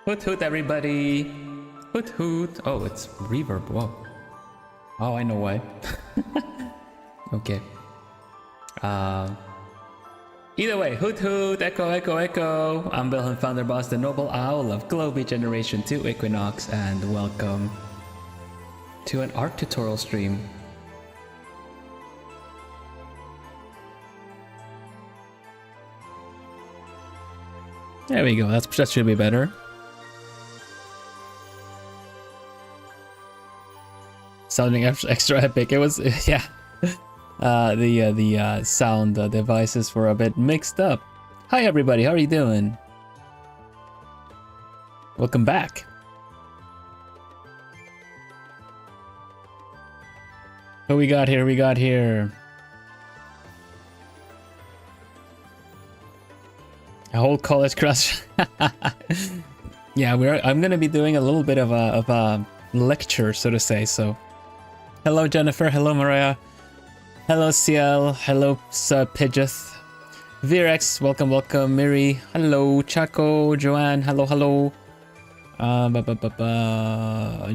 Hoot hoot everybody! Hoot hoot! Oh, it's reverb, whoa. Oh, I know why. Okay. Either way, hoot hoot, echo, echo, echo. I'm Vilhelm Vanderbos, the noble owl of Globie Generation 2 Equinox, and welcome to an art tutorial stream. There we go, that should be better. Sounding extra epic. It was, yeah. The sound devices were a bit mixed up. Hi everybody, how are you doing? Welcome back. What we got here? We got here a whole college crush. Yeah, I'm gonna be doing a little bit of a lecture, so to say. So, hello Jennifer, hello Mariah. Hello CL, hello Pidgeth, Virex, welcome, welcome, Miri, hello, Chaco, Joanne, hello, hello,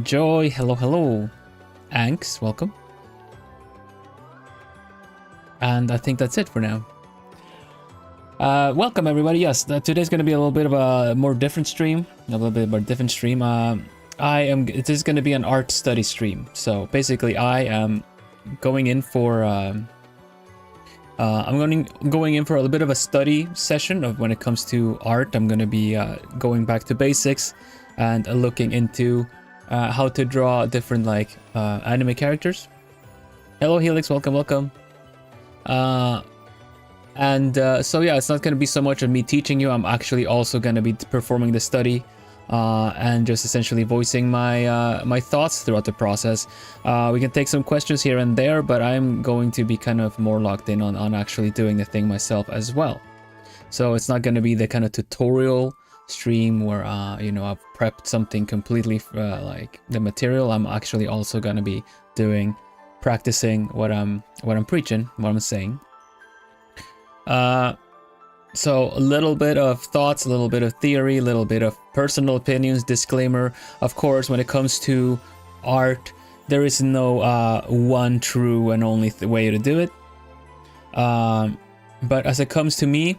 Joy, hello, hello, Anks, welcome, and I think that's it for now. Welcome everybody. Yes, today's going to be a little bit of a more different stream, it is going to be an art study stream, so basically I am going in for I'm going in for a little bit of a study session of when it comes to art. I'm going to be going back to basics and looking into how to draw different like anime characters. Hello Helix, welcome, welcome. So yeah, it's not going to be so much of me teaching you. I'm actually also going to be performing the study and just essentially voicing my my thoughts throughout the process. We can take some questions here and there, but I'm going to be kind of more locked in on actually doing the thing myself as well. So it's not going to be the kind of tutorial stream where you know, I've prepped something completely like the material. I'm actually also going to be practicing what I'm preaching, what I'm saying. So a little bit of thoughts, a little bit of theory, a little bit of personal opinions. Disclaimer, of course, when it comes to art, there is no one true and only way to do it. But as it comes to me,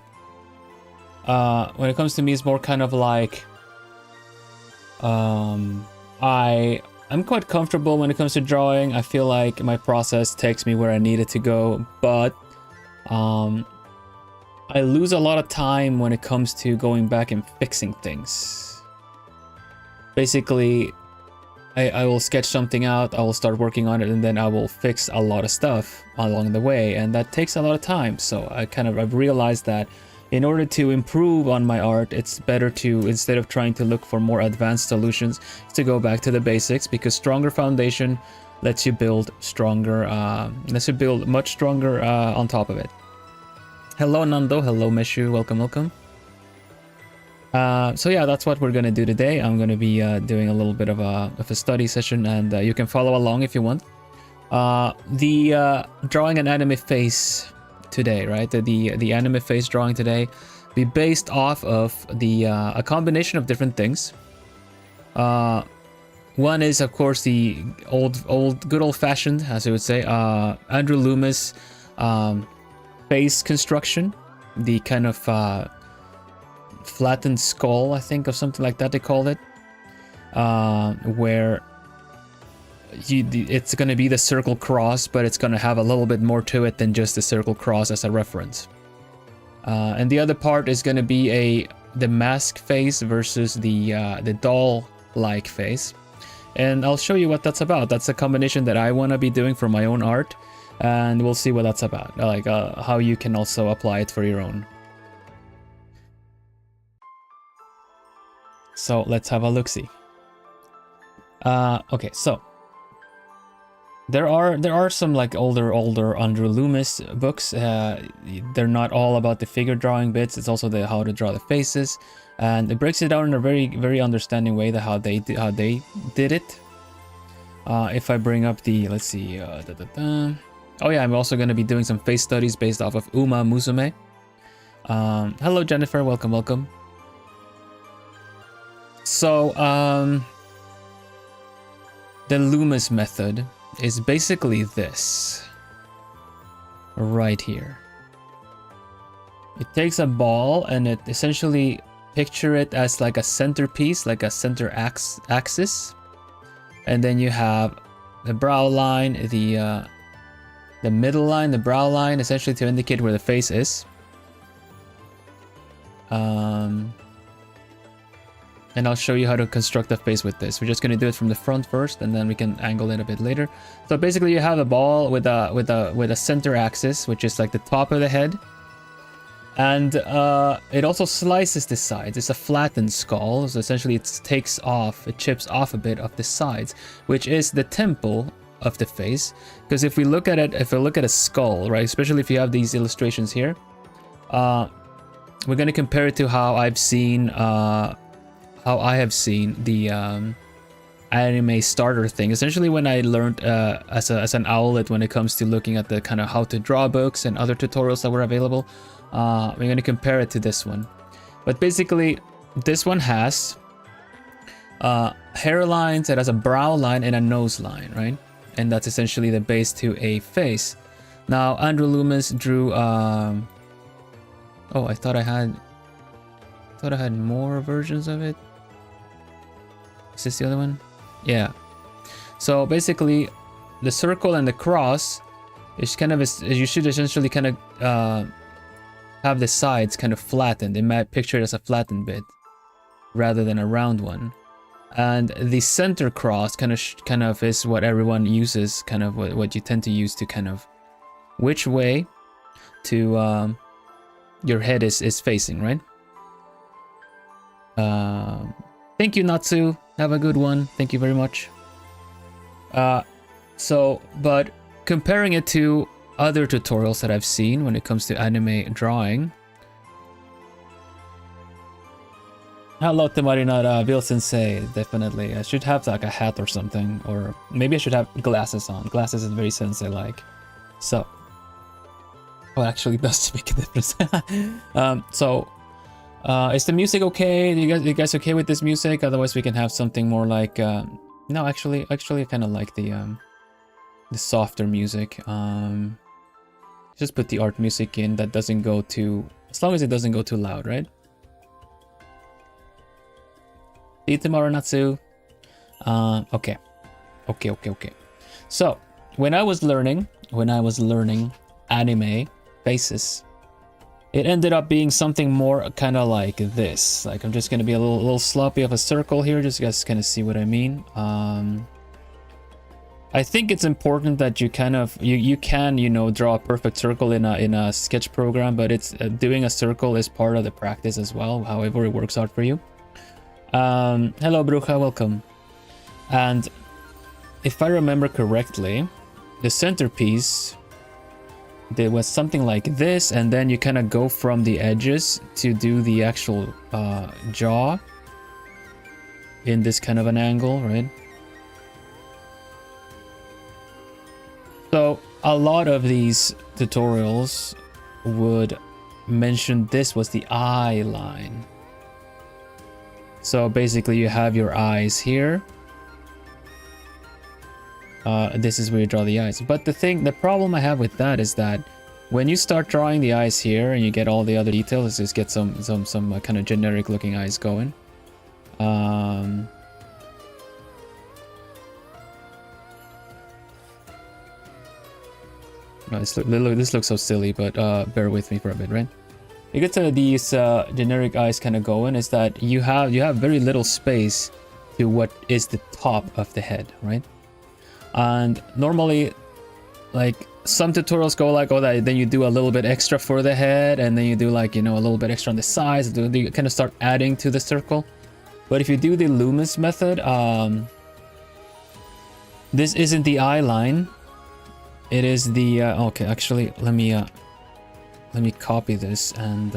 it's more kind of like I'm quite comfortable when it comes to drawing. I feel like my process takes me where I need it to go, but I lose a lot of time when it comes to going back and fixing things. Basically, I will sketch something out, I will start working on it, and then I will fix a lot of stuff along the way, and that takes a lot of time. So I've realized that in order to improve on my art, it's better to, instead of trying to look for more advanced solutions, to go back to the basics, because stronger foundation lets you build stronger, much stronger on top of it. Hello Nando, hello Meshu, welcome, welcome. So yeah, that's what we're gonna do today. I'm gonna be doing a little bit of a study session, and you can follow along if you want. Drawing an anime face today, right? The anime face drawing today be based off of a combination of different things. One is of course the good old-fashioned, as I would say, Andrew Loomis face construction, the kind of flattened skull, I think, or something like that they called it, where it's going to be the circle cross, but it's going to have a little bit more to it than just the circle cross as a reference. And the other part is going to be the mask face versus the doll-like face, and I'll show you what that's about. That's a combination that I want to be doing for my own art, and we'll see what that's about, like how you can also apply it for your own. So let's have a look-see. Okay, so there are some like older Andrew Loomis books. They're not all about the figure drawing bits. It's also how to draw the faces, and it breaks it down in a very understanding way that how they did it. If I bring up the, let's see, oh yeah, I'm also going to be doing some face studies based off of Musume. Hello Jennifer, welcome, welcome. So, the Loomis method is basically this. Right here. It takes a ball and it essentially picture it as like a centerpiece, like a center axis. And then you have the brow line, the middle line, the brow line, essentially to indicate where the face is. And I'll show you how to construct a face with this. We're just going to do it from the front first, and then we can angle it a bit later. So basically, you have a ball with a center axis, which is like the top of the head, and it also slices the sides. It's a flattened skull, so essentially it chips off a bit of the sides, which is the temple of the face. Because if we look at it, if we look at a skull, right, especially if you have these illustrations here, we're going to compare it to how I have seen the anime starter thing. Essentially, when I learned as an owlet when it comes to looking at the kind of how to draw books and other tutorials that were available, we're going to compare it to this one. But basically, this one has hairlines, it has a brow line and a nose line, right? And that's essentially the base to a face. Now, Andrew Loomis drew... oh, I thought I had more versions of it. Is this the other one? Yeah. So basically, the circle and the cross is kind of you should essentially kind of have the sides kind of flattened. It might picture it as a flattened bit rather than a round one. And the center cross kind of is what everyone uses, kind of what you tend to use to kind of which way to your head is facing, right? Thank you, Natsu. Have a good one. Thank you very much. But comparing it to other tutorials that I've seen when it comes to anime drawing. Hello to Marinara, Vil Sensei, definitely. I should have like a hat or something, or maybe I should have glasses on. Glasses is very sensei-like. So, well, actually does make a difference. Is the music okay? You guys okay with this music? Otherwise, we can have something more like. No, actually, I kind of like the softer music. Just put the art music in that doesn't go too. As long as it doesn't go too loud, right? See you tomorrow, Natsu. Okay. So when I was learning anime basis, it ended up being something more kind of like this. Like I'm just gonna be a little sloppy of a circle here, just so you guys kind of see what I mean. I think it's important that you kind of you can draw a perfect circle in a sketch program, but it's doing a circle is part of the practice as well. However it works out for you. Hello, Bruja, welcome. And if I remember correctly, the centerpiece. There was something like this, and then you kind of go from the edges to do the actual jaw in this kind of an angle, right? So a lot of these tutorials would mention this was the eye line. So basically you have your eyes here. This is where you draw the eyes. But the problem I have with that is that when you start drawing the eyes here and you get all the other details, just get some kind of generic looking eyes going. No, this looks so silly, but bear with me for a bit, right? You get to these generic eyes kind of going is that you have very little space to what is the top of the head, right? And normally, like some tutorials go like, oh, then you do a little bit extra for the head, and then you do like a little bit extra on the sides. You kind of start adding to the circle. But if you do the Loomis method, this isn't the eye line. It is the okay. Actually, let me copy this and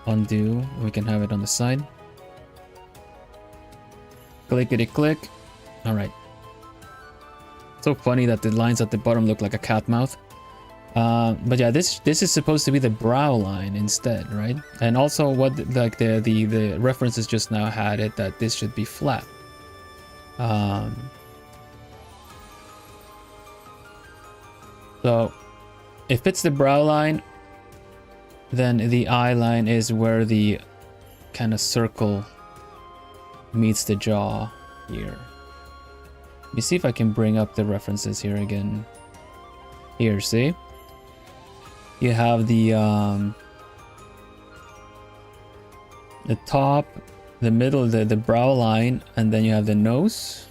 undo. We can have it on the side. Clickety click. All right. So funny that the lines at the bottom look like a cat mouth. But yeah, this is supposed to be the brow line instead, right? And also what like the references just now had it that this should be flat. So if it's the brow line, then the eye line is where the kind of circle meets the jaw here. Let me see if I can bring up the references here again. Here, see? You have the top, the middle, the brow line, and then you have the nose.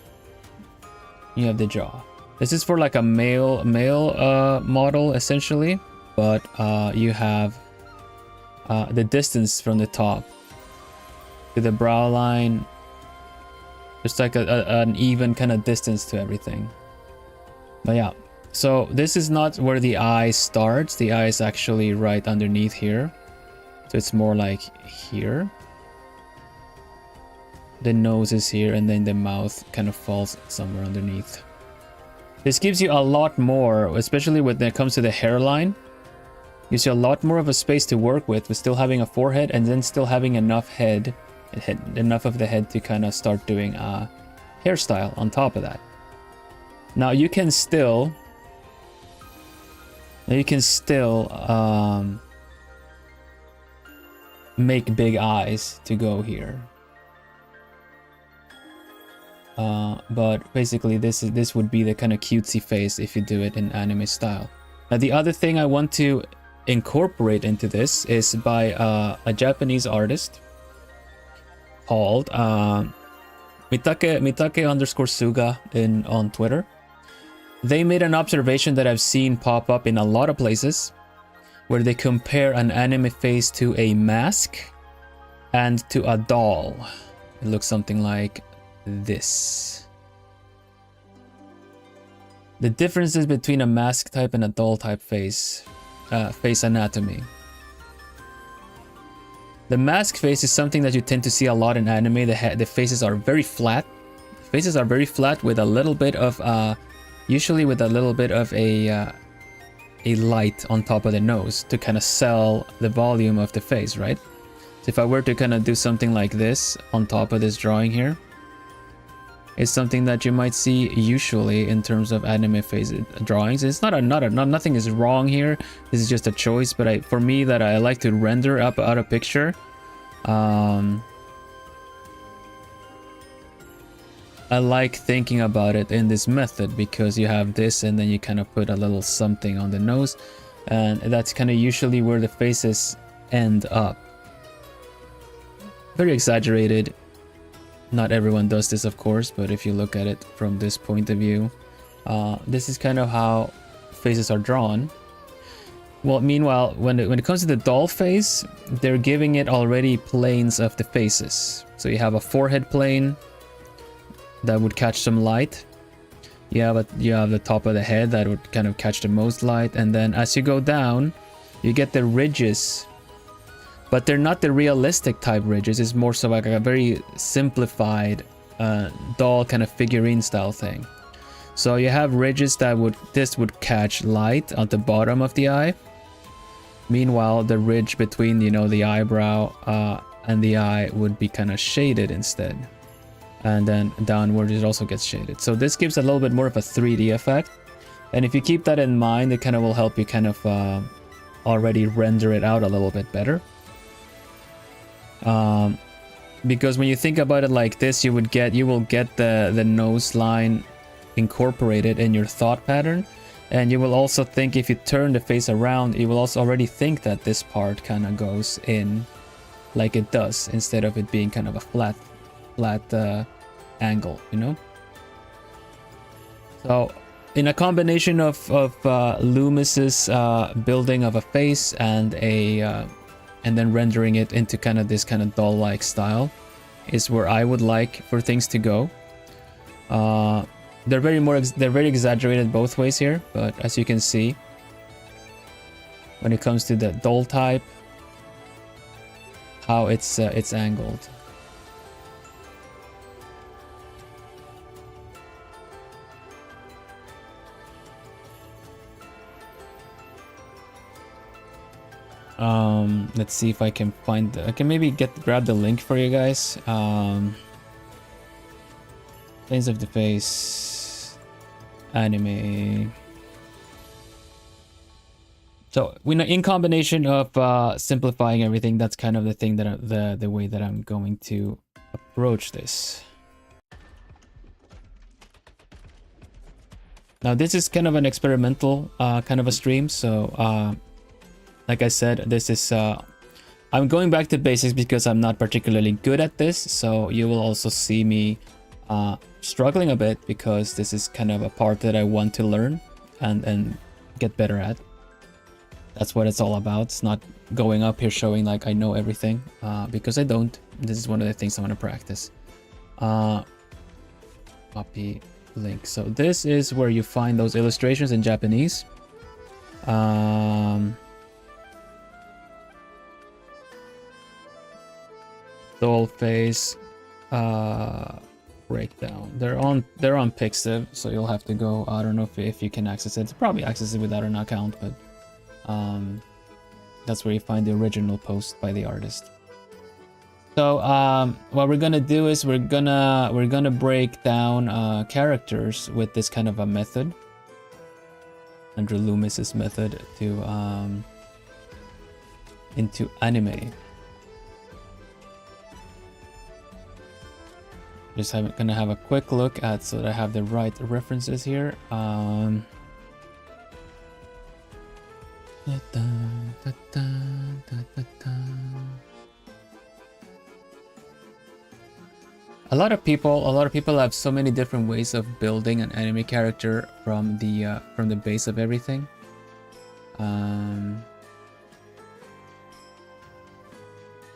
You have the jaw. This is for like a male model essentially, but you have the distance from the top to the brow line. There's like an even kind of distance to everything. But yeah, so this is not where the eye starts. The eye is actually right underneath here. So it's more like here. The nose is here, and then the mouth kind of falls somewhere underneath. This gives you a lot more, especially when it comes to the hairline. Gives you a lot more of a space to work with still having a forehead, and then still having enough enough of the head to kind of start doing a hairstyle on top of that. Now you can still make big eyes to go here. But basically this would be the kind of cutesy face if you do it in anime style. Now the other thing I want to incorporate into this is by a Japanese artist called Mitake_Suga on Twitter. They made an observation that I've seen pop up in a lot of places, where they compare an anime face to a mask and to a doll. It looks something like this. The differences between a mask type and a doll type face anatomy. The mask face is something that you tend to see a lot in anime. The faces are very flat. Faces are very flat with a little bit of usually with a little bit of a light on top of the nose to kind of sell the volume of the face, right? So if I were to kind of do something like this on top of this drawing here, it's something that you might see usually in terms of anime face drawings. It's nothing is wrong here. This is just a choice, but for me that I like to render up out a picture. I like thinking about it in this method because you have this and then you kind of put a little something on the nose, and that's kind of usually where the faces end up. Very exaggerated. Not everyone does this, of course, but if you look at it from this point of view, this is kind of how faces are drawn. Well, meanwhile, when it comes to the doll face, they're giving it already planes of the faces. So you have a forehead plane that would catch some light. You have the top of the head that would kind of catch the most light, and then as you go down, you get the ridges. But they're not the realistic type ridges. It's more so like a very simplified doll kind of figurine style thing. So you have ridges that would catch light at the bottom of the eye. Meanwhile, the ridge between the eyebrow and the eye would be kind of shaded instead. And then downward it also gets shaded. So this gives a little bit more of a 3D effect. And if you keep that in mind, it kind of will help you kind of already render it out a little bit better. Because when you think about it like this, you will get the nose line incorporated in your thought pattern, and you will also think, if you turn the face around, you will also already think that this part kind of goes in like it does, instead of it being kind of a flat angle, So in a combination of Loomis's building of a face and then rendering it into kind of this kind of doll-like style is where I would like for things to go. They're very exaggerated both ways here, but as you can see, when it comes to the doll type, how it's angled. Let's see if I can find I can maybe grab the link for you guys. Planes of the Face anime. So we know, in combination of simplifying everything, that's kind of the thing that the way that I'm going to approach this. Now this is kind of an experimental kind of a stream, so like I said, this is I'm going back to basics because I'm not particularly good at this, so you will also see me struggling a bit because this is kind of a part that I want to learn and get better at. That's what it's all about. It's not going up here showing like I know everything, because I don't. This is one of the things I want to practice. Copy link. So this is where you find those illustrations in Japanese. Doll face breakdown. They're on Pixiv, so you'll have to go. I don't know if you can access it. It's probably access it without an account, but that's where you find the original post by the artist. So what we're gonna do is we're gonna break down characters with this kind of a method, Andrew Loomis's method to into anime. Just gonna have a quick look at so that I have the right references here. A lot of people have so many different ways of building an anime character from the base of everything.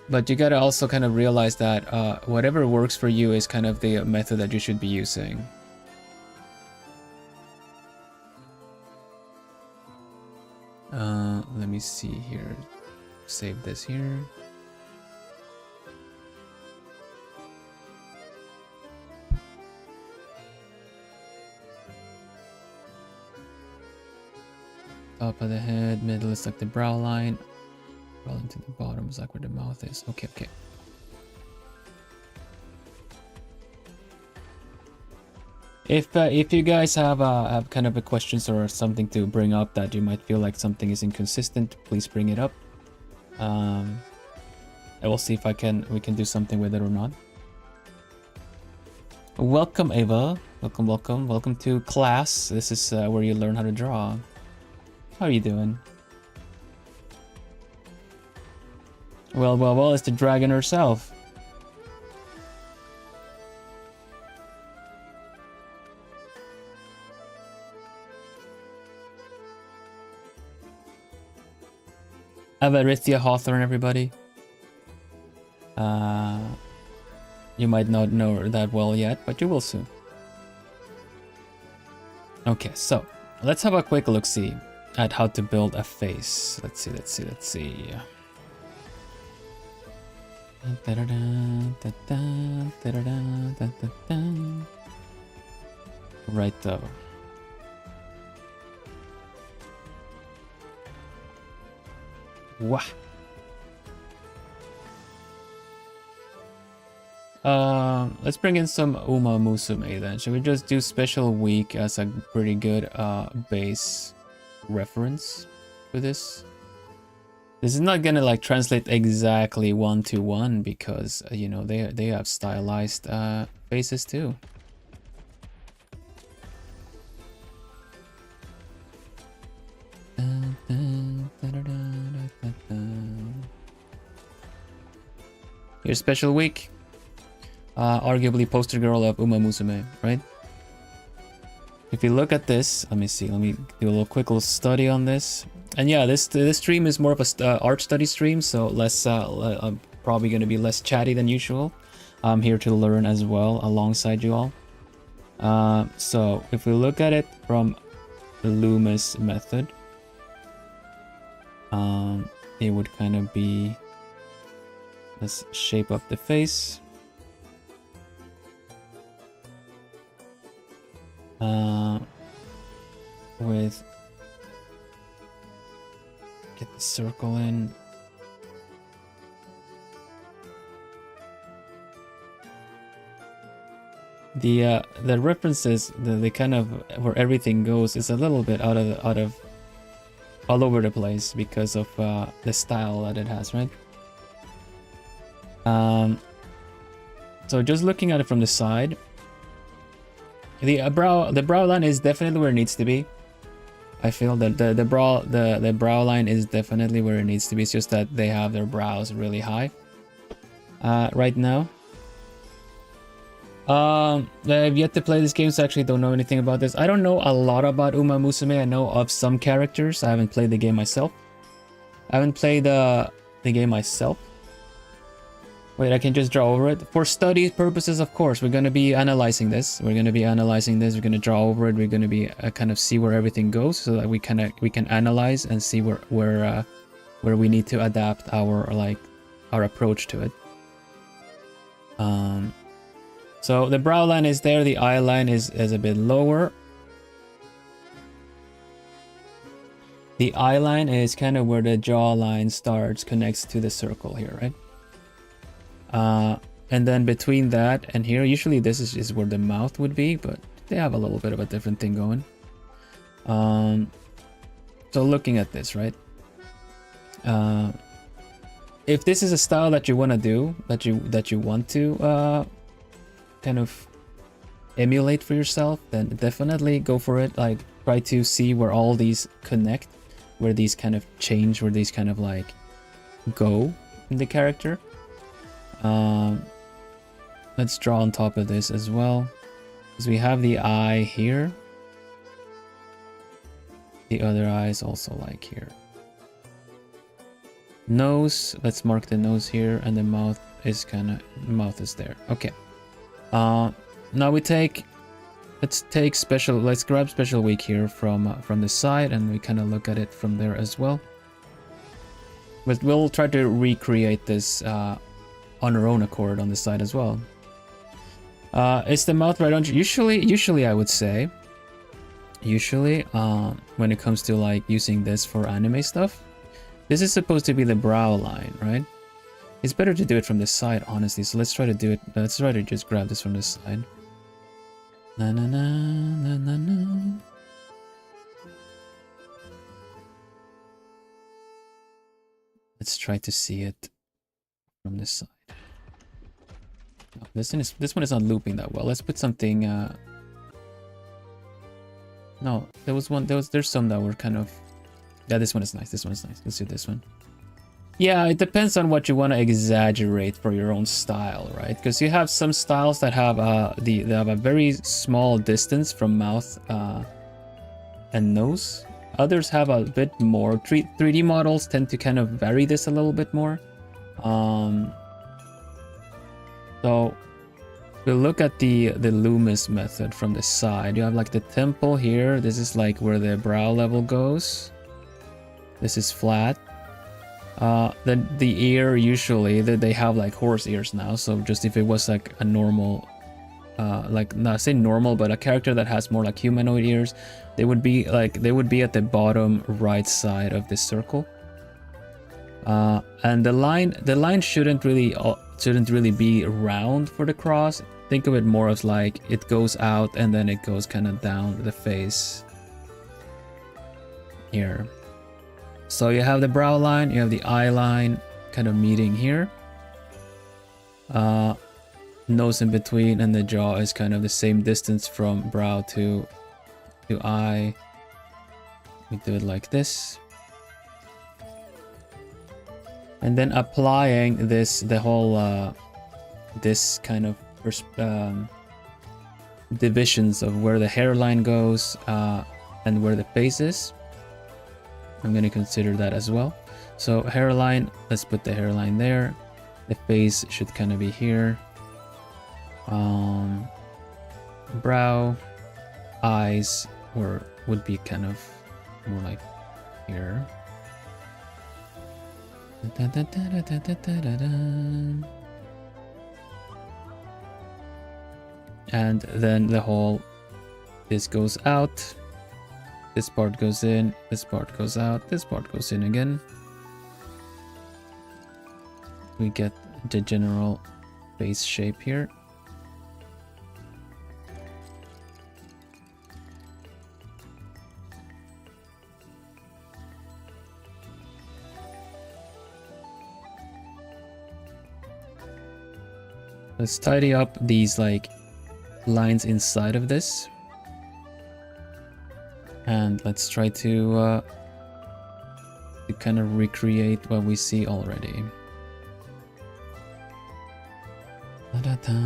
But you gotta also kind of realize that whatever works for you is kind of the method that you should be using. Let me see here. Save this here. Top of the head, middle is like the brow line. Rolling to the bottom is like where the mouth is. Okay. If you guys have kind of a questions or something to bring up that you might feel like something is inconsistent, please bring it up. I will see if we can do something with it or not. Welcome, Ava. Welcome to class. This is where you learn how to draw. How are you doing? Well, it's the dragon herself. Avarithia Hawthorne, everybody. You might not know her that well yet, but you will soon. Okay, so let's have a quick look-see at how to build a face. Let's see. Right though. Wah. Let's bring in some Uma Musume then. Should we just do Special Week as a pretty good base reference for this? This is not gonna like translate exactly 1-to-1 because you know they have stylized faces too. Here's Special Week. Arguably poster girl of Uma Musume, right? If you look at this, let me do a quick little study on this. And yeah, this stream is more of a art study stream, so less probably going to be less chatty than usual. I'm here to learn as well alongside you all. So if we look at it from the Loomis method, it would kind of be, let's shape up the face. With get the circle in, the references, the kind of where everything goes is a little bit out of all over the place because of the style that it has, right? So just looking at it from the side, the brow line is definitely where it needs to be. I feel that the brow line is definitely where it needs to be. It's just that they have their brows really high right now. I've yet to play this game, so I actually don't know anything about this. I don't know a lot about Uma Musume. I know of some characters. I haven't played the game myself. I haven't played the game myself. Wait, I can just draw over it. For study purposes, of course, we're going to be analyzing this. We're going to be draw over it. We're going to be kind of see where everything goes, so that we can analyze and see where we need to adapt our approach to it. So the brow line is there. The eye line is a bit lower. The eye line is kind of where the jawline starts, connects to the circle here, right? And then between that and here, usually this is where the mouth would be, but they have a little bit of a different thing going. So looking at this, right? If this is a style that you want to do, that you want to kind of emulate for yourself, then definitely go for it. Like, try to see where all these connect, where these kind of change, where these kind of like go in the character. Let's draw on top of this as well, because we have the eye here. The other eye is also like here. Nose, let's mark the nose here, and the mouth is there. Okay. Now let's grab special weak here from the side, and we kind of look at it from there as well. But we'll try to recreate this on our own accord on the side as well. Is the mouth right on? Usually I would say, when it comes to like using this for anime stuff, this is supposed to be the brow line, right? It's better to do it from the side, honestly. So let's try to do it. Let's try to just grab this from the side. Na na na na na na. Let's try to see it from this side. No, this one is not looping that well. Let's put something. No, there's some that were kind of. Yeah, this one is nice. This one is nice. Let's do this one. Yeah, it depends on what you want to exaggerate for your own style, right? Because you have some styles that have they have a very small distance from mouth and nose. Others have a bit more. 3D models tend to kind of vary this a little bit more. So we'll look at the Loomis method from the side. You have like the temple here. This is like where the brow level goes. This is flat. Then the ear, usually they have like horse ears now. So just if it was like a normal, like not say normal, but a character that has more like humanoid ears, they would be at the bottom right side of this circle. And the line shouldn't really be round for the cross. Think of it more as like it goes out and then it goes kind of down the face here. So you have the brow line, you have the eye line kind of meeting here. Nose in between, and the jaw is kind of the same distance from brow to eye. We do it like this. And then applying this kind of divisions of where the hairline goes and where the face is. I'm going to consider that as well. So hairline, let's put the hairline there. The face should kind of be here. Brow, eyes would be kind of more like here. And then the whole, this goes out. This part goes in, this part goes out, this part goes in again. We get the general face shape here. Let's tidy up these like lines inside of this. And let's try to kind of recreate what we see already.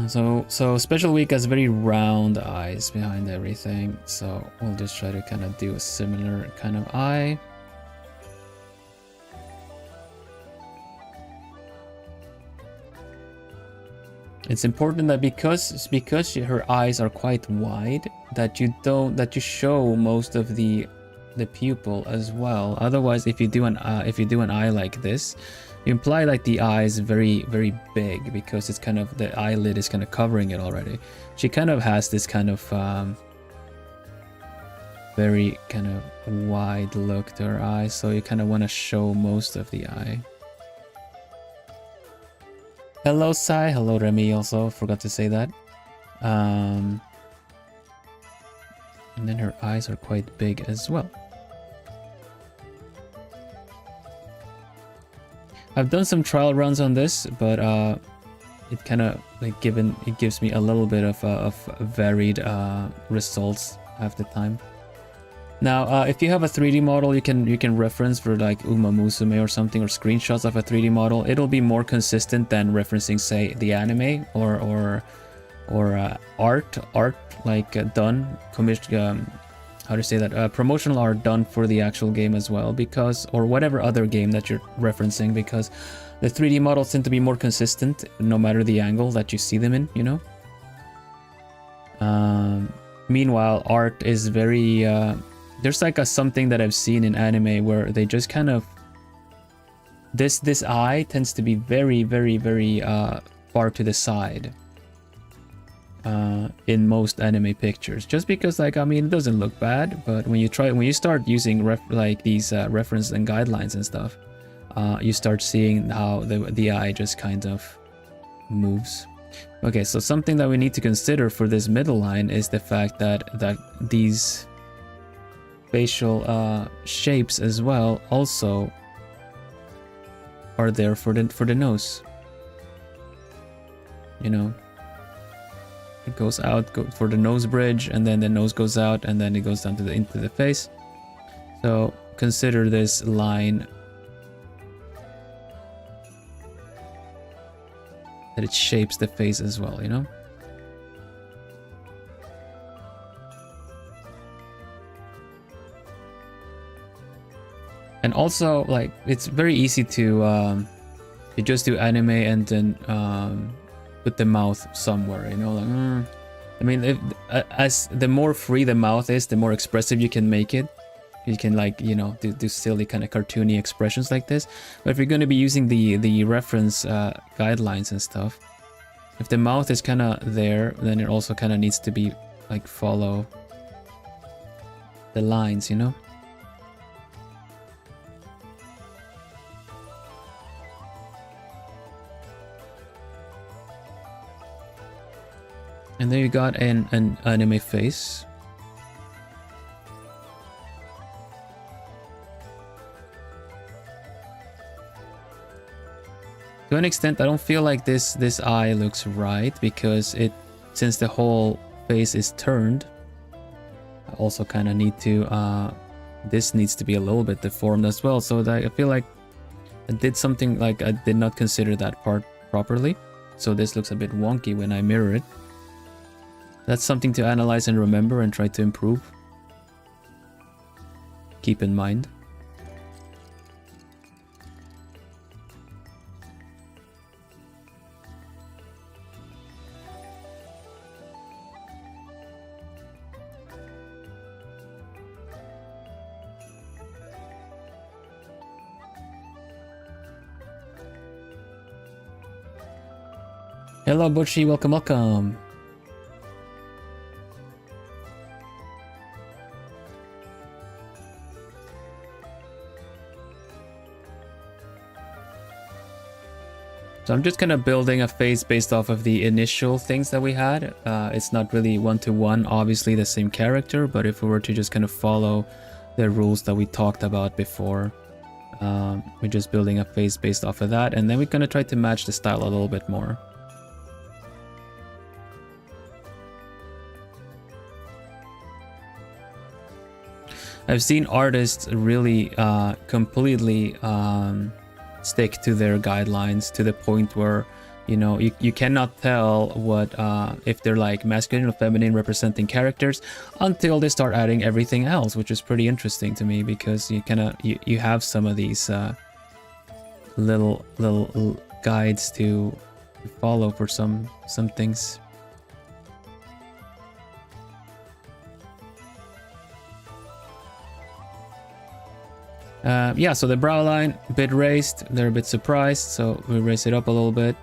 So Special Week has very round eyes behind everything. So we'll just try to kind of do a similar kind of eye. It's important that because her eyes are quite wide, that you show most of the pupil as well. Otherwise, if you do an eye like this, you imply like the eye is very, very big because it's kind of, the eyelid is kind of covering it already. She kind of has this kind of very kind of wide look to her eye, so you kind of want to show most of the eye. Hello Sai, hello Remy also, forgot to say that. And then her eyes are quite big as well. I've done some trial runs on this, but it kind of like it gives me a little bit of varied results half the time. Now, if you have a 3D model, you can reference for like Musume or something, or screenshots of a 3D model. It'll be more consistent than referencing, say, the anime or art like done how to say that, promotional art done for the actual game as well, because, or whatever other game that you're referencing, because the 3D models tend to be more consistent no matter the angle that you see them in, you know. Meanwhile, art is very there's like something that I've seen in anime where they just kind of, this eye tends to be very, very, very far to the side in most anime pictures, just because, like, I mean, it doesn't look bad, but when you start using these reference and guidelines and stuff, you start seeing how the eye just kind of moves. Okay, so something that we need to consider for this middle line is the fact that these facial shapes as well also are there for the nose. You know, it goes out for the nose bridge, and then the nose goes out, and then it goes down to into the face. So consider this line that it shapes the face as well, you know. And also, like, it's very easy to you just do anime and then put the mouth somewhere, you know, like, I mean, as the more free the mouth is, the more expressive you can make it. You can, like, you know, do silly kind of cartoony expressions like this. But if you're going to be using the reference guidelines and stuff, if the mouth is kind of there, then it also kind of needs to be, like, follow the lines, you know. And there you got an anime face. To an extent, I don't feel like this eye looks right, because since the whole face is turned, I also kind of need to this needs to be a little bit deformed as well. So that I feel like I did something, like I did not consider that part properly. So this looks a bit wonky when I mirror it. That's something to analyze and remember and try to improve. Keep in mind. Hello Butchie, welcome, welcome. So I'm just kind of building a face based off of the initial things that we had. It's not really one-to-one, obviously the same character, but if we were to just kind of follow the rules that we talked about before, we're just building a face based off of that, and then we're going to try to match the style a little bit more. I've seen artists really completely stick to their guidelines to the point where, you know, you cannot tell what if they're like masculine or feminine representing characters until they start adding everything else, which is pretty interesting to me, because you kind of you have some of these little guides to follow for some things. Yeah, so the brow line a bit raised, they're a bit surprised, so we raise it up a little bit.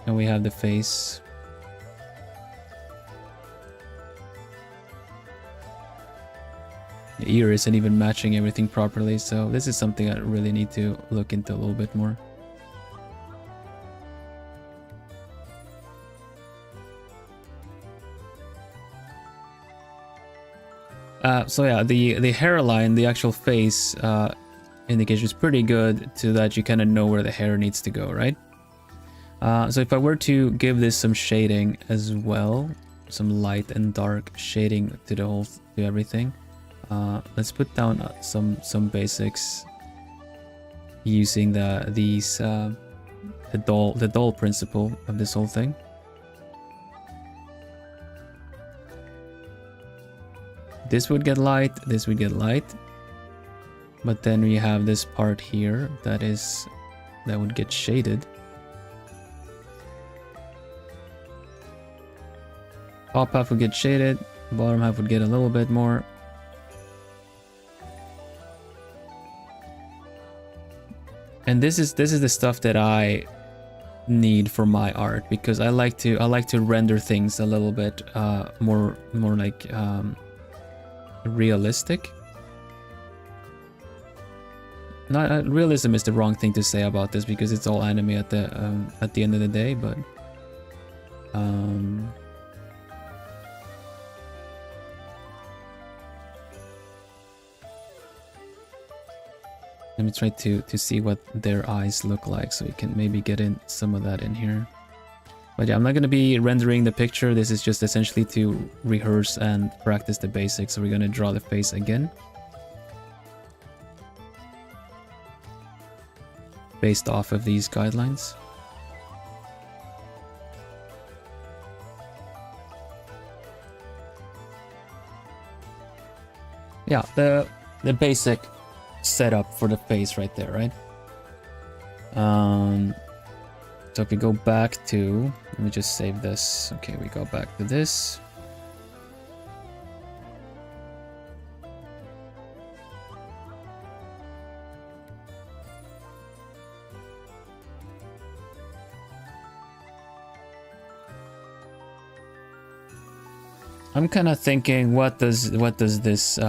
And we have the face. The ear isn't even matching everything properly, so this is something I really need to look into a little bit more. So yeah, the hairline, the actual face indication is pretty good, so that you kind of know where the hair needs to go, right? So if I were to give this some shading as well, some light and dark shading to the whole, to everything. Let's put down some basics using the dull principle of this whole thing. This would get light, this would get light, but then we have this part here that would get shaded. Top half would get shaded, bottom half would get a little bit more. And this is the stuff that I need for my art, because I like to render things a little bit more like realistic. Not realism is the wrong thing to say about this, because it's all anime at the end of the day, but let me try to see what their eyes look like, so we can maybe get in some of that in here. But yeah, I'm not going to be rendering the picture. This is just essentially to rehearse and practice the basics. So we're going to draw the face again, based off of these guidelines. Yeah, the basic setup for the face right there, right? So if we go back to, let me just save this. Okay, we go back to this. I'm kind of thinking, what does this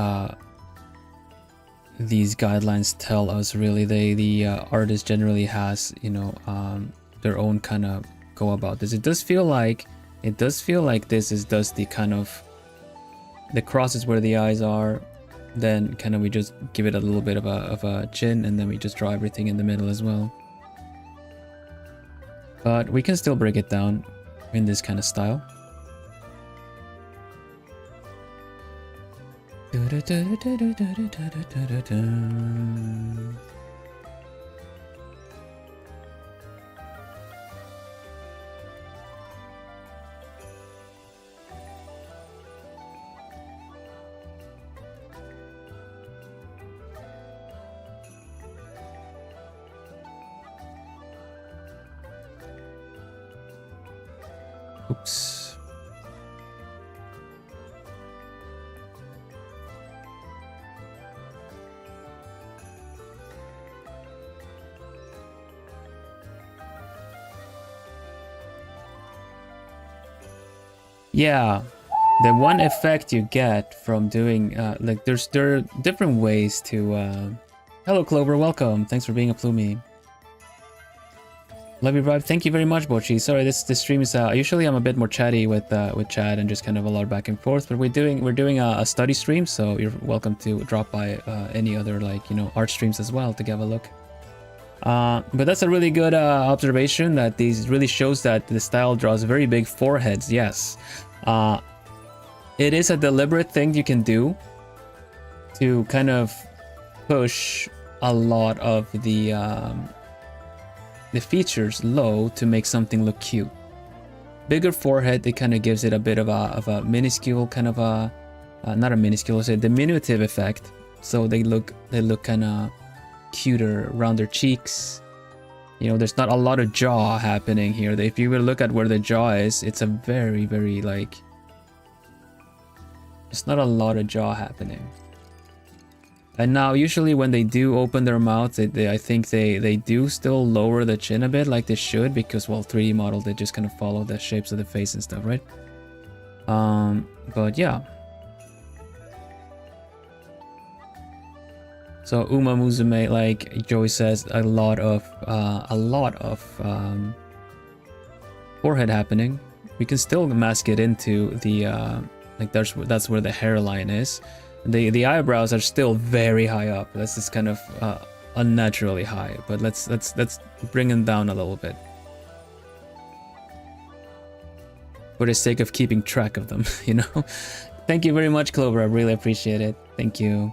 these guidelines tell us really? The artist generally has, you know, their own kind of go about this. It does feel like this is the kind of, the cross is where the eyes are, then kind of we just give it a little bit of a chin, and then we just draw everything in the middle as well. But we can still break it down in this kind of style. Oops. Yeah, the one effect you get from doing like there are different ways to hello Clover, welcome, thanks for being a Plumie. Love you, vibe. Thank you very much, Bochi. Sorry, this stream is usually I'm a bit more chatty with chat and just kind of a lot back and forth, but we're doing a study stream, so you're welcome to drop by any other, like, you know, art streams as well to give a look. But that's a really good observation, that these really shows that the style draws very big foreheads. Yes, it is a deliberate thing you can do to kind of push a lot of the features low to make something look cute. Bigger forehead, it kind of gives it a bit of a minuscule kind of a not a minuscule, it's a diminutive effect. So they look kind of cuter around their cheeks. You know, there's not a lot of jaw happening here. If you will look at where the jaw is, it's a very, very like, there's not a lot of jaw happening. And now usually when they do open their mouth, I think they do still lower the chin a bit like they should, because, well, 3D model, they just kind of follow the shapes of the face and stuff, right? But yeah. So Musume, like Joey says, a lot of forehead happening. We can still mask it into the like that's where the hairline is. The eyebrows are still very high up. This is kind of unnaturally high, but let's bring them down a little bit for the sake of keeping track of them, you know. Thank you very much, Clover. I really appreciate it. Thank you.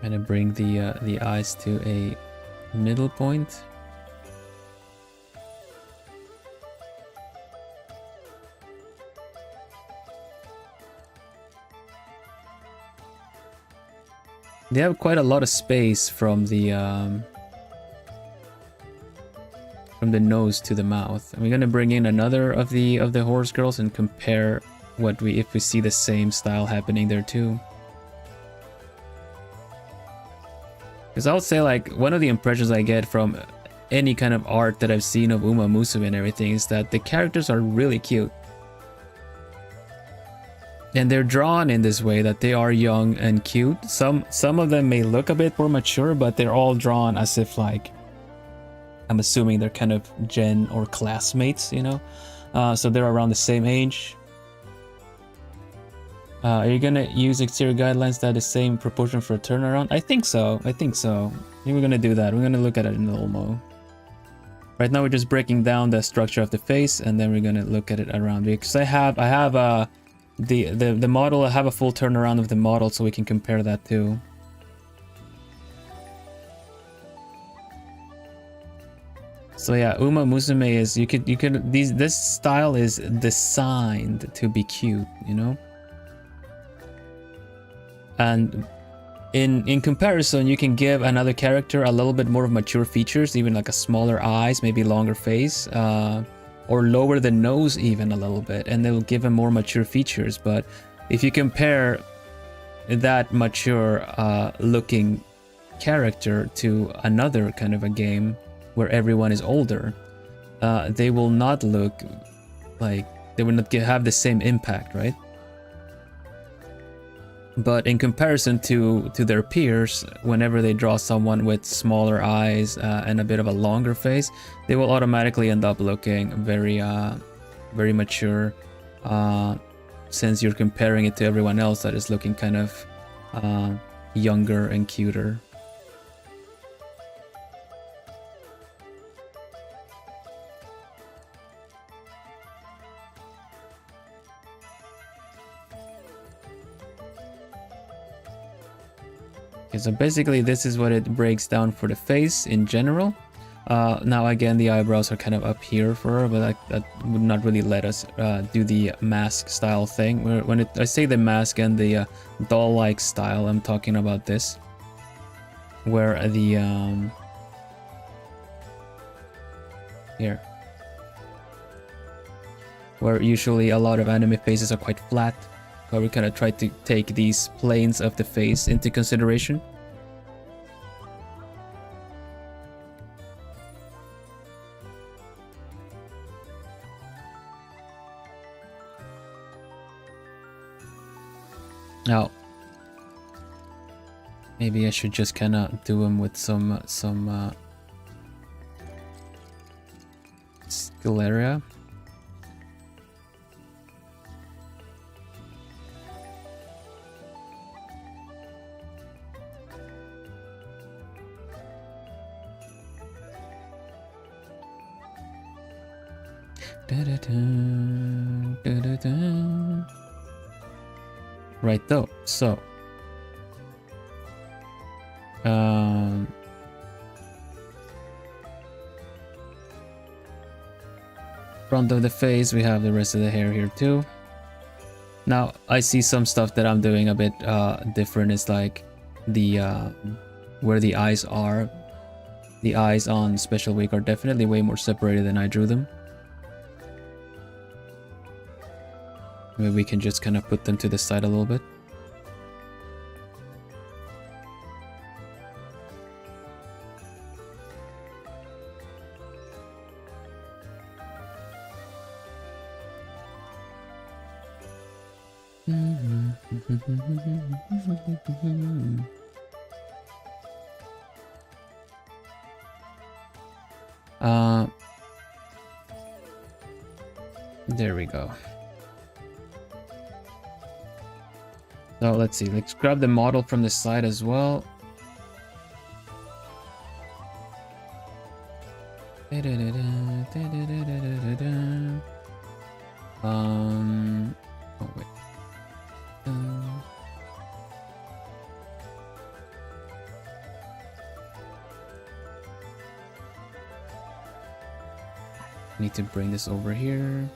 I'm gonna bring the eyes to a middle point. They have quite a lot of space from the nose to the mouth. And we're gonna bring in another of the horse girls and compare if we see the same style happening there too. Because I would say, like, one of the impressions I get from any kind of art that I've seen of Musume and everything is that the characters are really cute. And they're drawn in this way that they are young and cute. Some of them may look a bit more mature, but they're all drawn as if, like, I'm assuming they're kind of gen or classmates, you know? So they're around the same age. Are you gonna use exterior guidelines that are the same proportion for a turnaround? I think so. I think we're gonna do that. We're gonna look at it in normal. Right now we're just breaking down the structure of the face, and then we're gonna look at it around. Because I have the model. I have a full turnaround of the model, so we can compare that too. So yeah, Musume is this style is designed to be cute, you know. And in comparison, you can give another character a little bit more of mature features, even like a smaller eyes, maybe longer face, or lower the nose even a little bit, and they'll give him more mature features. But if you compare that mature looking character to another kind of a game where everyone is older, they will not look like, they will not have the same impact, right? But in comparison to their peers, whenever they draw someone with smaller eyes and a bit of a longer face, they will automatically end up looking very mature, since you're comparing it to everyone else that is looking kind of younger and cuter. Okay, so basically this is what it breaks down for the face in general. Now again, the eyebrows are kind of up here for her, but that would not really let us do the mask style thing. When I say the mask and the doll-like style, I'm talking about this, where the here, where usually a lot of anime faces are quite flat. But we kind of try to take these planes of the face into consideration. Now, maybe I should just kind of do them with some sclera. Right though, so front of the face, we have the rest of the hair here too. Now I see some stuff that I'm doing a bit different. It's like the where the eyes are. The eyes on Special Week are definitely way more separated than I drew them. Maybe we can just kind of put them to the side a little bit. There we go. So let's see, let's grab the model from the side as well. Oh wait. Need to bring this over here.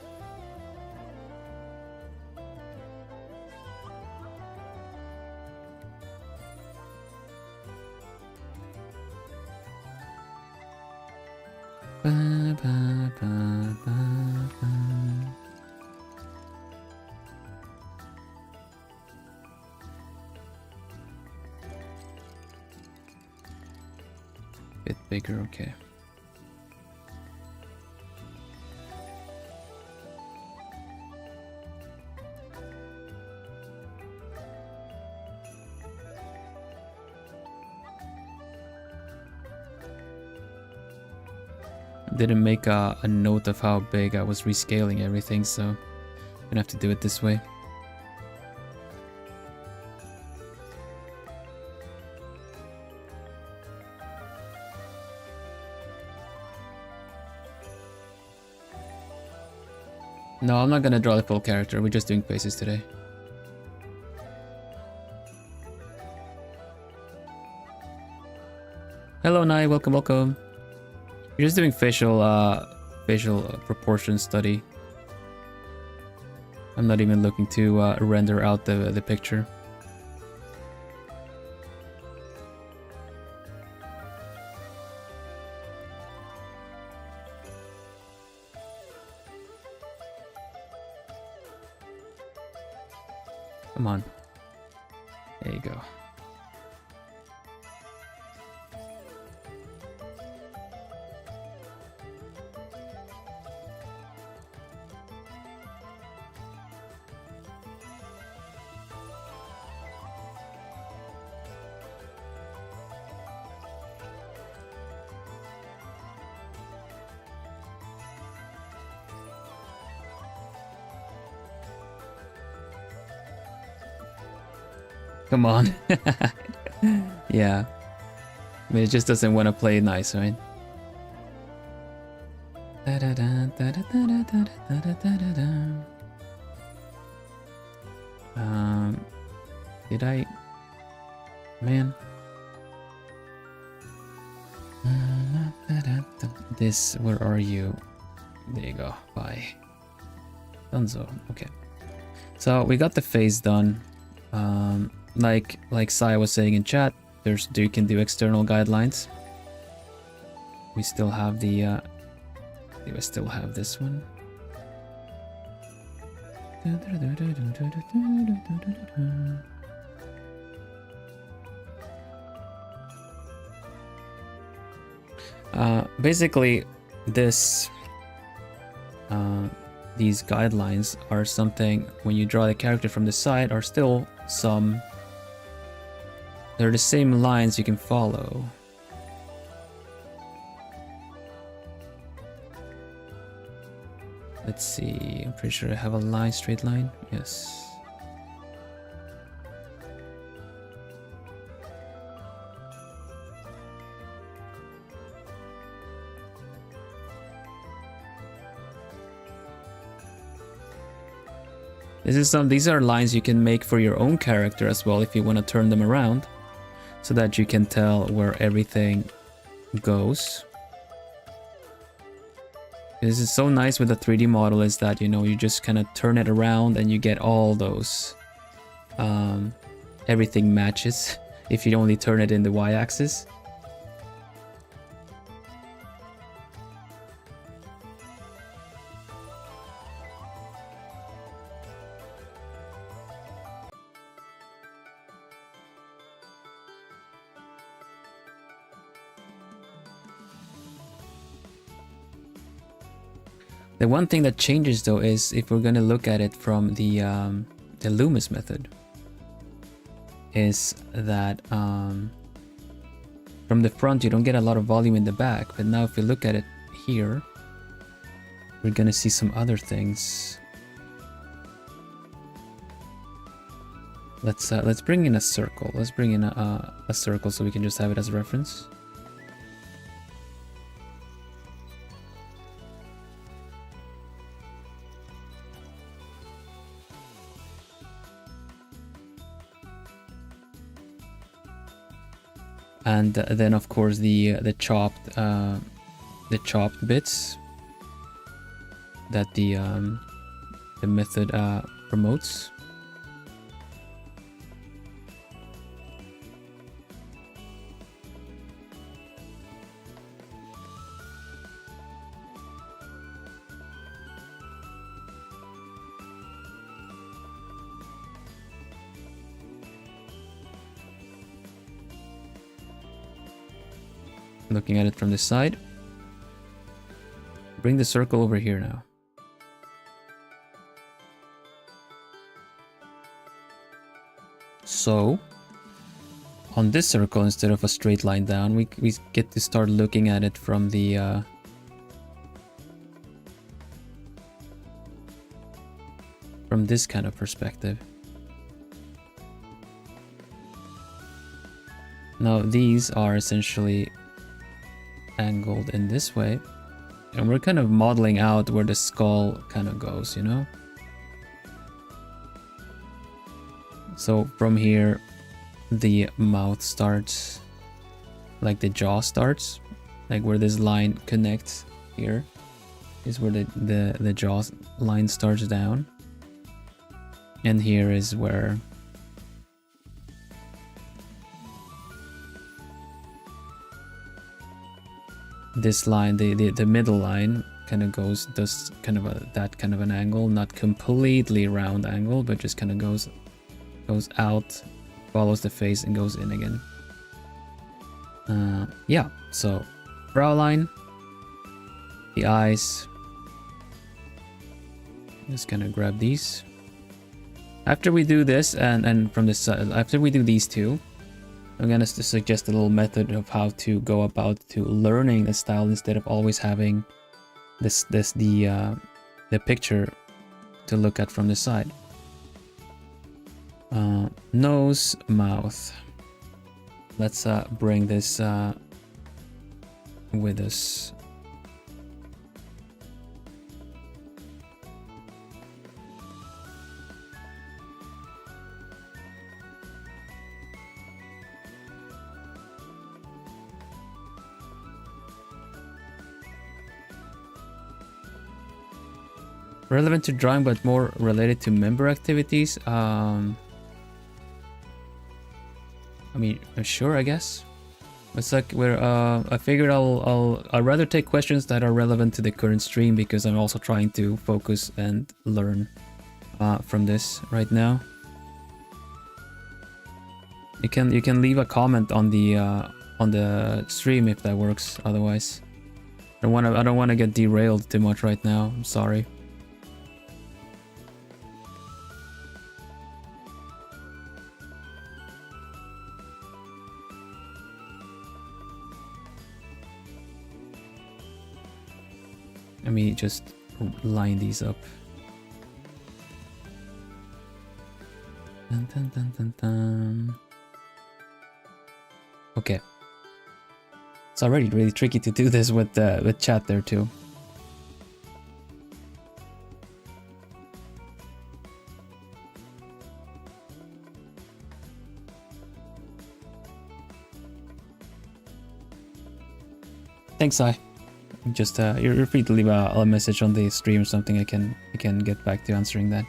Bit bigger, okay. Didn't make a note of how big I was rescaling everything, so I'm gonna have to do it this way. No, I'm not gonna draw the full character, we're just doing faces today. Hello Nai, welcome, welcome. We're just doing facial proportion study. I'm not even looking to render out the picture. Come on. There you go. Come on. Yeah. I mean, it just doesn't want to play nice, right? Did I... Man. This, where are you? There you go. Bye. Dunzo. Okay. So we got the face done. Like Sai was saying in chat, you can do external guidelines. We still have the I still have this one. Basically this these guidelines are something when you draw the character from the side are still they're the same lines you can follow. Let's see, I'm pretty sure I have a straight line. Yes. These are lines you can make for your own character as well if you want to turn them around, so that you can tell where everything goes. This is so nice with the 3D model is that, you know, you just kind of turn it around and you get all those. Everything matches if you only turn it in the y-axis. The one thing that changes though is if we're going to look at it from the Loomis method, is that from the front you don't get a lot of volume in the back, but now if we look at it here, we're going to see some other things. Let's bring in a circle. Let's bring in a circle so we can just have it as a reference. And then of course the chopped bits that the method promotes. Looking at it from this side. Bring the circle over here now. So, on this circle, instead of a straight line down, we get to start looking at it from the from this kind of perspective. Now these are essentially angled in this way, and we're kind of modeling out where the skull kind of goes, you know? So from here the mouth starts, like the jaw starts, like where this line connects here is where the jaw line starts down, and here is where this line, the middle line, kind of does kind of that kind of an angle, not completely round angle, but just kind of goes out, follows the face, and goes in again. Yeah, so brow line, the eyes. Just kind of grab these. After we do this, and from this side, after we do these two, I'm gonna suggest a little method of how to go about to learning the style instead of always having the picture to look at from the side. Nose, mouth. Let's bring this with us. Relevant to drawing, but more related to member activities. I mean, sure, I guess. It's like we're. I figured I'd rather take questions that are relevant to the current stream, because I'm also trying to focus and learn from this right now. You can leave a comment on the stream if that works. Otherwise, I don't want to get derailed too much right now. I'm sorry. Let me just line these up. Dun, dun, dun, dun, dun. Okay. It's already really tricky to do this with chat there too. thanks, I. Just you're free to leave a message on the stream or something. I can get back to answering that.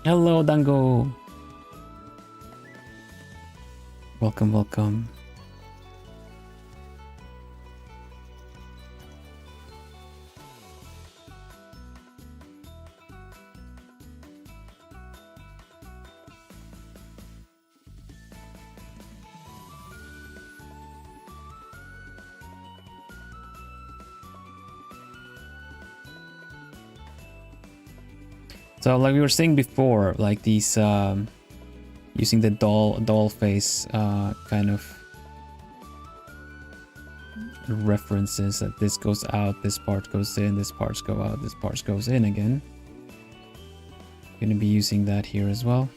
Hello, Dango. Welcome, welcome. So like we were saying before, like these using the doll face kind of references that this goes out, this part goes in, this parts go out, this part goes in again. Gonna be using that here as well.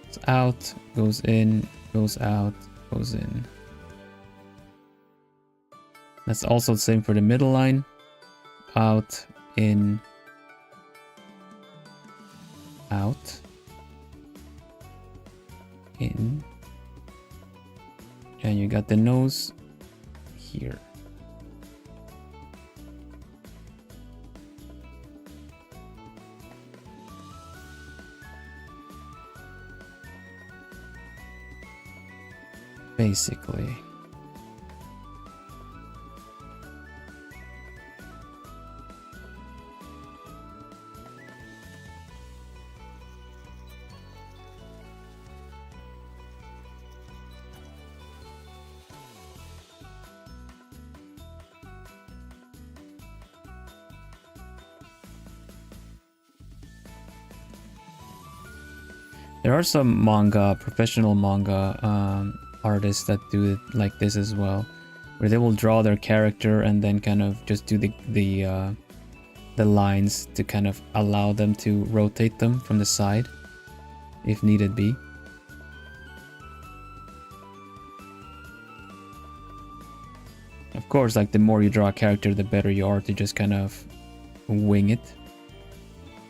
It's out, goes in, goes out, goes in. That's also the same for the middle line. Out, in, out, in, and you got the nose here. Basically. There are some manga, professional manga artists that do it like this as well, where they will draw their character and then kind of just do the lines to kind of allow them to rotate them from the side, if needed be. Of course, like the more you draw a character, the better you are to just kind of wing it.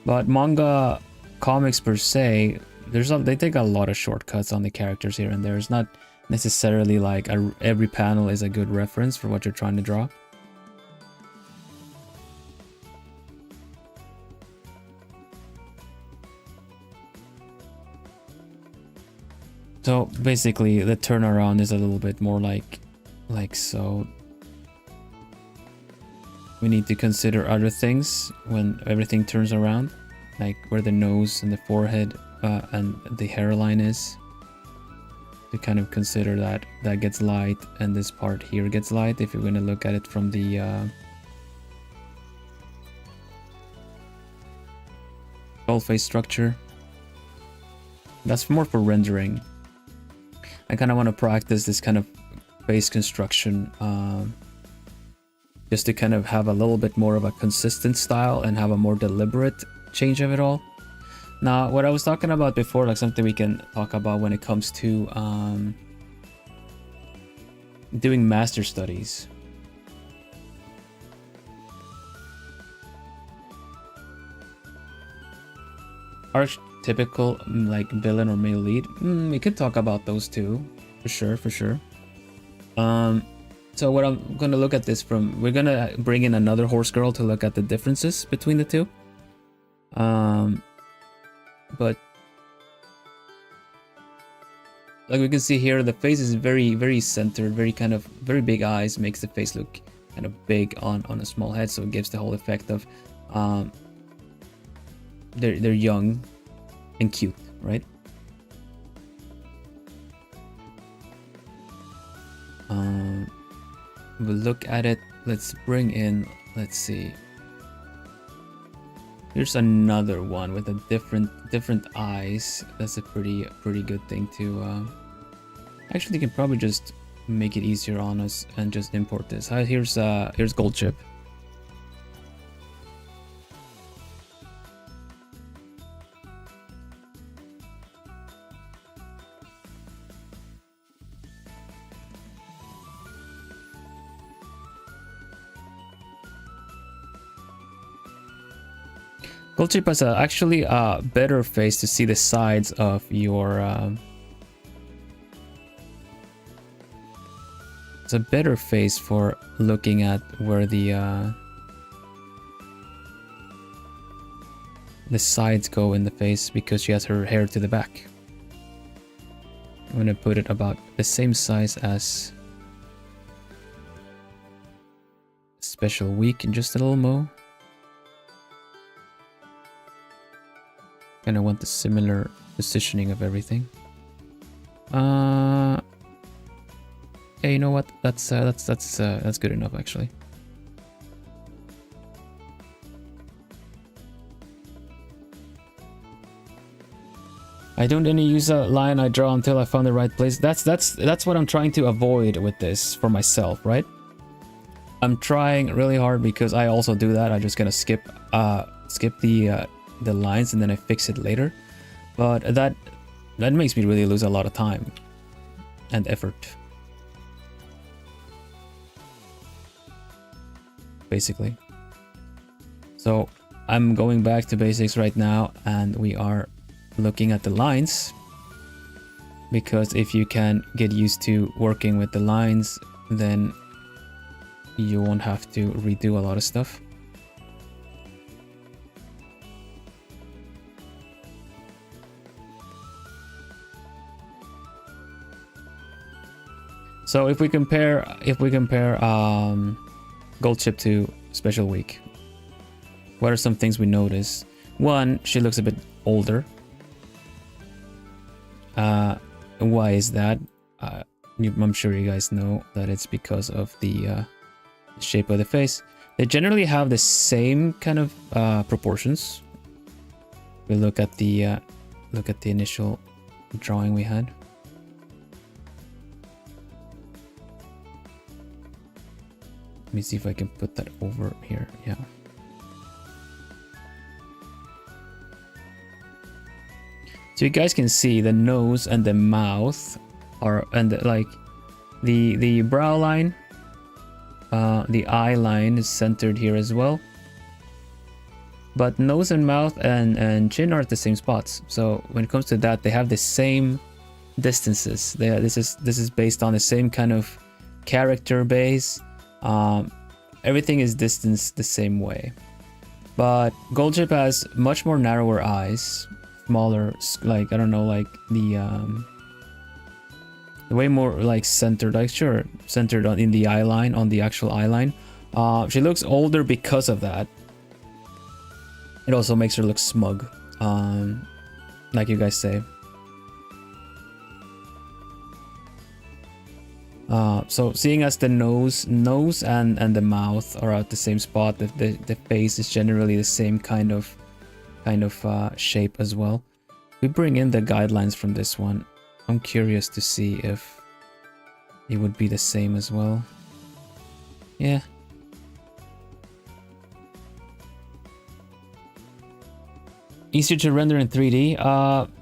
But manga comics per se, they take a lot of shortcuts on the characters here and there. It's not necessarily like every panel is a good reference for what you're trying to draw. So basically the turnaround is a little bit more like so. We need to consider other things when everything turns around, like where the nose and the forehead and the hairline is. To kind of consider that gets light and this part here gets light if you're going to look at it from the doll face structure. That's more for rendering. I kind of want to practice this kind of face construction just to kind of have a little bit more of a consistent style and have a more deliberate change of it all. Now, what I was talking about before, like something we can talk about when it comes to doing master studies. Archetypical, like villain or male lead. We could talk about those too, for sure. So what I'm gonna look at this from, we're gonna bring in another horse girl to look at the differences between the two. But like we can see here, the face is very centered, very big eyes, makes the face look kind of big on a small head, so it gives the whole effect of they're young and cute, right? We'll look at it. Let's bring in, let's see. Here's another one with a different eyes. That's a pretty good thing to actually you can probably just make it easier on us and just import this. Here's Gold Chip. Gold chip has actually a better face to see the sides of your... it's a better face for looking at where the sides go in the face, because she has her hair to the back. I'm gonna put it about the same size as Special Week, and just a little more. Kinda want the similar positioning of everything. Yeah, you know what? That's good enough actually. I don't any use a line I draw until I found the right place. That's what I'm trying to avoid with this for myself, right? I'm trying really hard, because I also do that. I'm just gonna skip the lines and then I fix it later. But that makes me really lose a lot of time and effort. Basically. So I'm going back to basics right now, and we are looking at the lines, because if you can get used to working with the lines, then you won't have to redo a lot of stuff. So if we compare Gold Chip to Special Week, what are some things we notice? One, she looks a bit older. Why is that? I'm sure you guys know that it's because of the shape of the face. They generally have the same kind of proportions. We look at the initial drawing we had. Let me see if I can put that over here. Yeah. So you guys can see the nose and the mouth are, and the brow line, the eye line is centered here as well. But nose and mouth and chin are at the same spots. So when it comes to that, they have the same distances. This is based on the same kind of character base. Everything is distanced the same way. But Gold Chip has much more narrower eyes. Smaller, like, I don't know, like the way more like centered, like sure, centered in the eye line, on the actual eye line. She looks older because of that. It also makes her look smug, like you guys say. So seeing as the nose and the mouth are at the same spot, the face is generally the same kind of shape as well. We bring in the guidelines from this one. I'm curious to see if it would be the same as well. Yeah. Easier to render in 3D.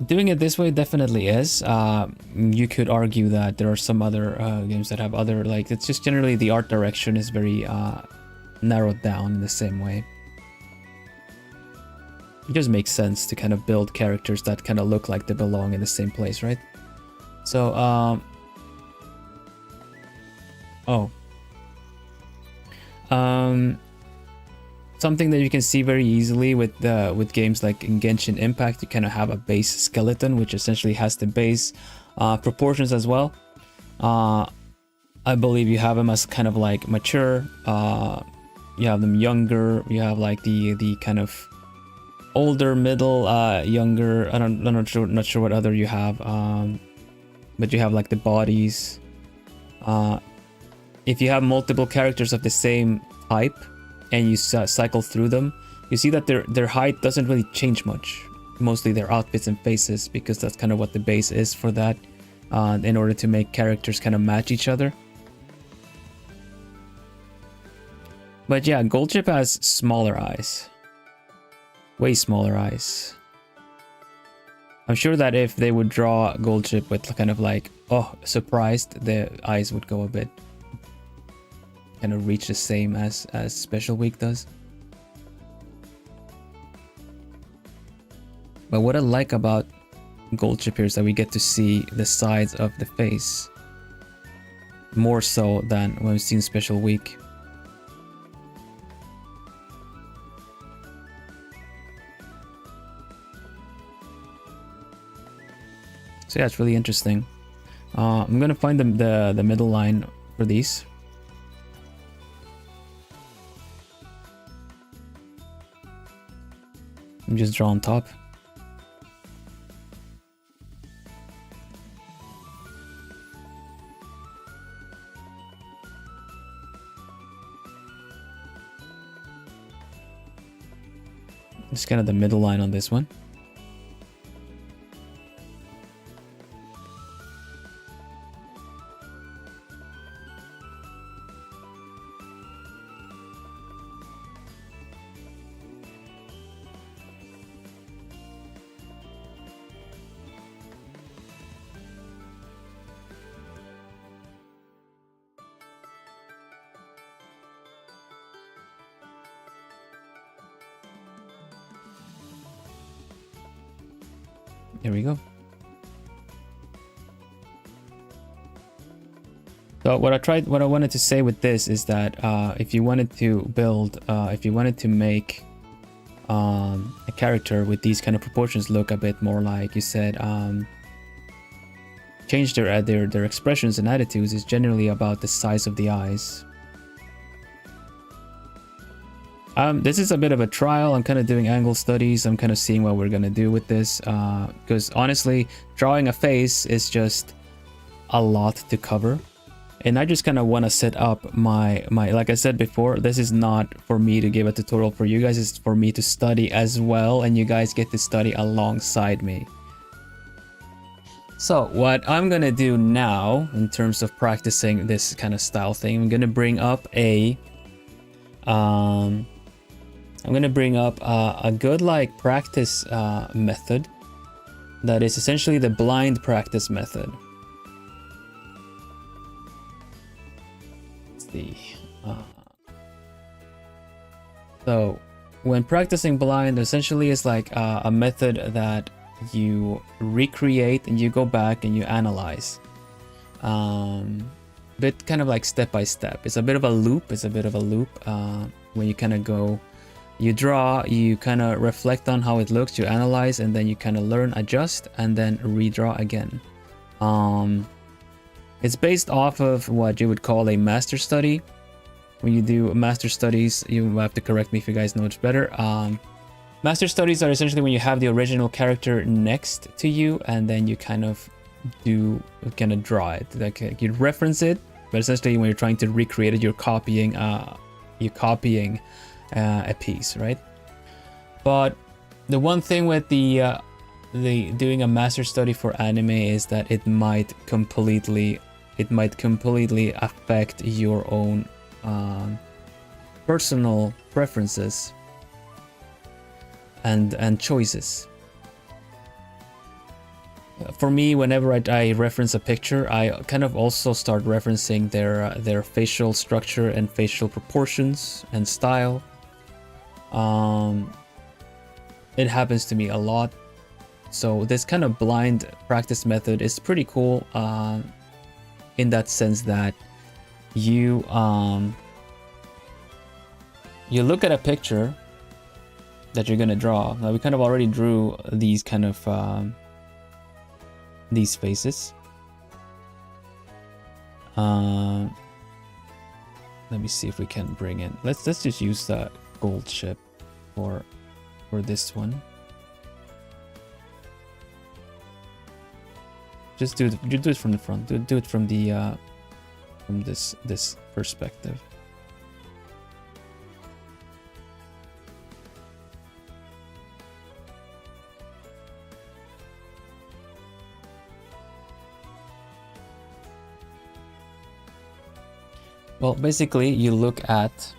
Doing it this way definitely is. You could argue that there are some other games that have other, like, it's just generally the art direction is very narrowed down in the same way. It just makes sense to kind of build characters that kind of look like they belong in the same place, right? So, something that you can see very easily with games like in Genshin Impact, you kind of have a base skeleton, which essentially has the base proportions as well. I believe you have them as kind of like mature. You have them younger. You have like the kind of older, middle, younger. I'm not sure what other you have. But you have like the bodies. If you have multiple characters of the same type and you cycle through them, you see that their height doesn't really change much. Mostly their outfits and faces, because that's kind of what the base is for that, in order to make characters kind of match each other. But yeah, Gold Chip has smaller eyes. Way smaller eyes. I'm sure that if they would draw Gold Chip with kind of like, oh, surprised, the eyes would go a bit, kind of reach the same as Special Week does. But what I like about gold chip here is that we get to see the sides of the face more so than when we've seen special week. So yeah, it's really interesting. I'm gonna find the middle line for these. And just draw on top. Just kind of the middle line on this one. There we go. So what I wanted to say with this is that if you wanted to build, if you wanted to make a character with these kind of proportions look a bit more like you said, change their expressions and attitudes, is generally about the size of the eyes. This is a bit of a trial. I'm kind of doing angle studies. I'm kind of seeing what we're gonna do with this, because honestly, drawing a face is just a lot to cover, and I just kind of want to set up my like I said before, this is not for me to give a tutorial for you guys. It's for me to study as well, and you guys get to study alongside me. So what I'm gonna do now in terms of practicing this kind of style thing, I'm gonna bring up a good like practice method that is essentially the blind practice method. Let's see. So when practicing blind, essentially is like a method that you recreate and you go back and you analyze. Bit kind of like step by step. It's a bit of a loop. When you kind of go. You draw, you kind of reflect on how it looks, you analyze, and then you kind of learn, adjust, and then redraw again. It's based off of what you would call a master study. When you do master studies, you have to correct me if you guys know it better. Master studies are essentially when you have the original character next to you, and then you kind of draw it. Like you reference it, but essentially when you're trying to recreate it, you're copying a piece, right? But the one thing with the doing a master study for anime is that it might completely affect your own personal preferences and choices. For me, whenever I reference a picture, I kind of also start referencing their facial structure and facial proportions and style. It happens to me a lot, so this kind of blind practice method is pretty cool in that sense that you look at a picture that you're gonna draw. Now we kind of already drew these kind of these faces. Let me see if we can bring in. Let's just use the gold chip for this one. Just do it from the front. Do it from the from this perspective. Well, basically, you look at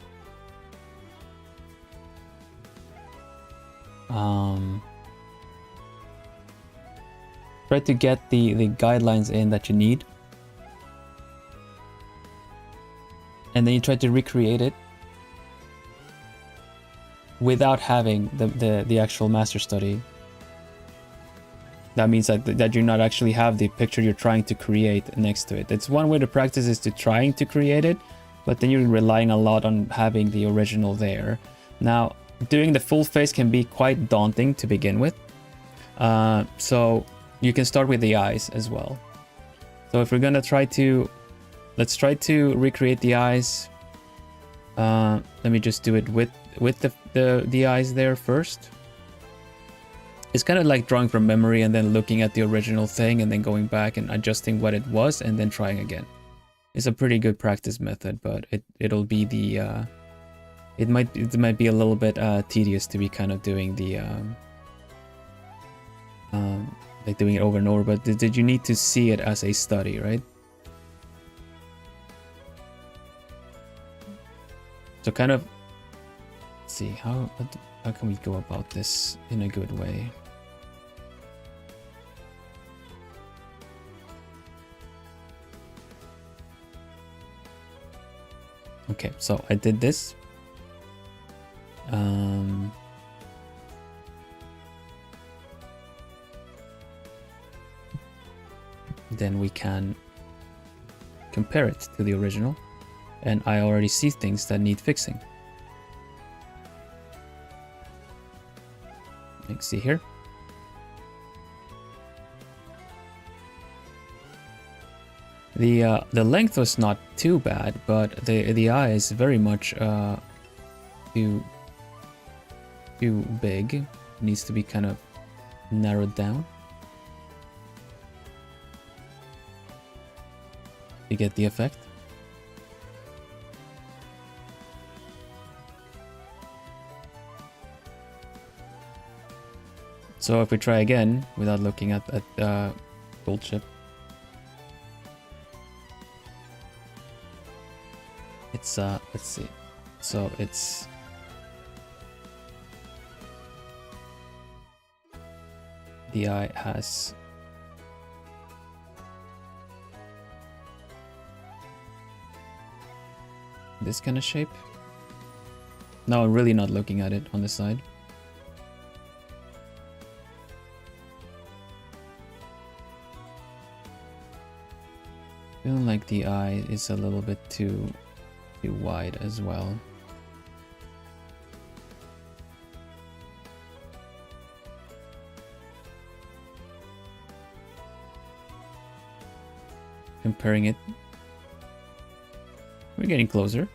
try to get the guidelines in that you need, and then you try to recreate it without having the actual master study. that means that you not actually have the picture you're trying to create next to it. It's one way to practice is to trying to create it, but then you're relying a lot on having the original there. Now, doing the full face can be quite daunting to begin with. So you can start with the eyes as well. So if we're gonna try to, let's try to recreate the eyes. Let me just do it with the eyes there first. It's kind of like drawing from memory and then looking at the original thing and then going back and adjusting what it was and then trying again. It's a pretty good practice method, but it'll be the it might be a little bit tedious to be kind of doing the like doing it over and over. But did you need to see it as a study, right? So kind of, let's see how can we go about this in a good way. Okay, so I did this. Then we can compare it to the original, and I already see things that need fixing. Let's see here. The length was not too bad, but the eye is very much too big. It needs to be kind of narrowed down. You get the effect. So if we try again without looking at gold chip, it's let's see. So it's the eye has this kind of shape. No, I'm really not looking at it on the side. Feeling like the eye is a little bit too wide as well. Comparing it, we're getting closer.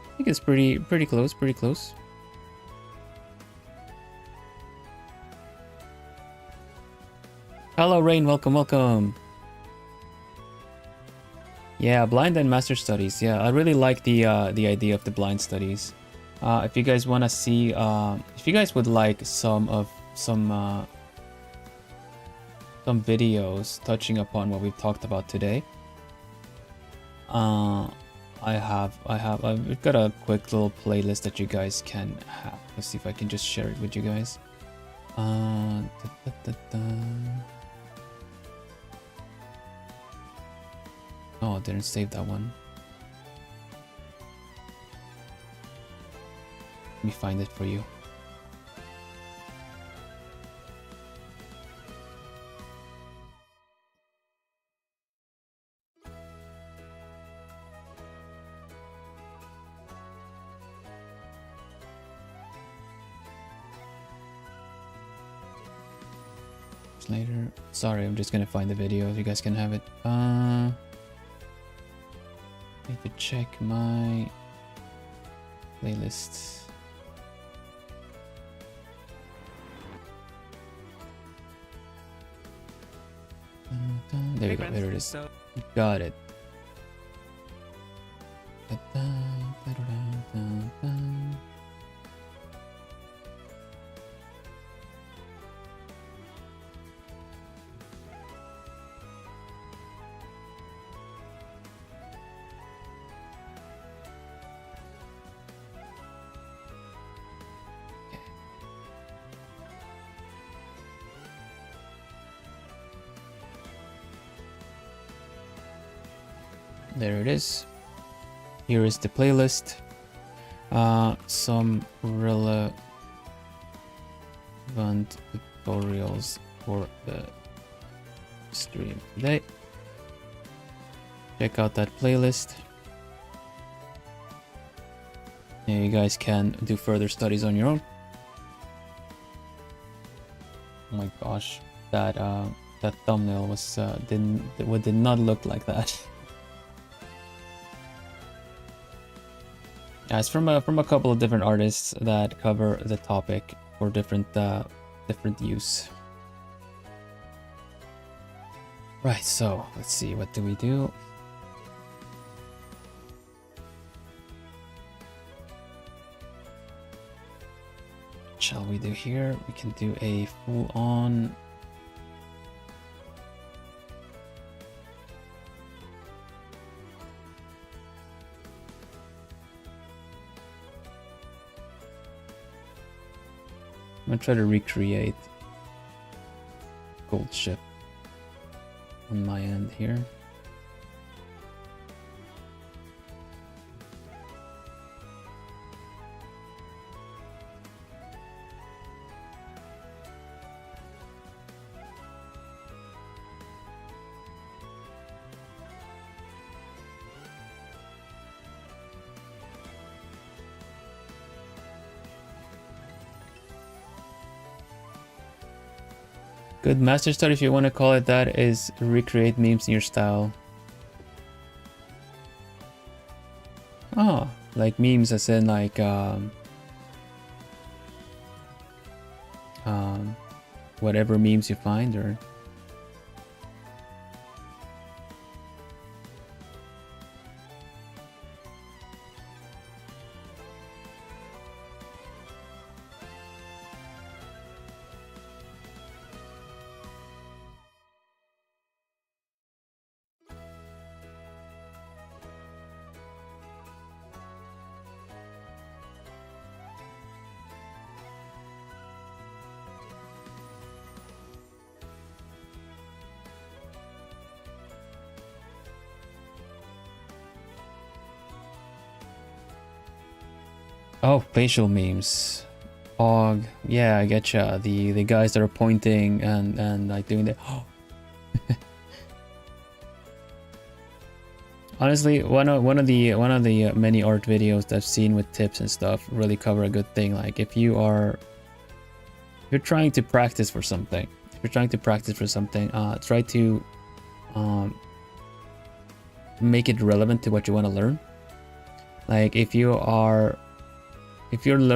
I think it's pretty close, pretty close. Hello, Rain. Welcome, welcome. Yeah, blind and master studies. Yeah, I really like the idea of the blind studies. If you guys want to see, if you guys would like some videos touching upon what we've talked about today, I've got a quick little playlist that you guys can have. Let's see if I can just share it with you guys. Oh, I didn't save that one. Let me find it for you. Later. Sorry, I'm just gonna find the video if you guys can have it. Need to check my playlist. There you go. There it is. Got it. There it is. Here is the playlist. Some Fun tutorials for the stream today. Check out that playlist. And you guys can do further studies on your own. Oh my gosh, that thumbnail was did not look like that. Yeah, it's from a couple of different artists that cover the topic for different use. Right, so let's see, what do we do? Shall we do here? We can do a full-on. I'm gonna try to recreate gold ship on my end here. Good master study, if you want to call it that, is recreate memes in your style. Oh, like memes as in like whatever memes you find, or oh, facial memes. Og, yeah, I getcha. The guys that are pointing and like doing the. Honestly, one of the many art videos that I've seen with tips and stuff really cover a good thing. Like if you're trying to practice for something, try to make it relevant to what you want to learn. Like if you're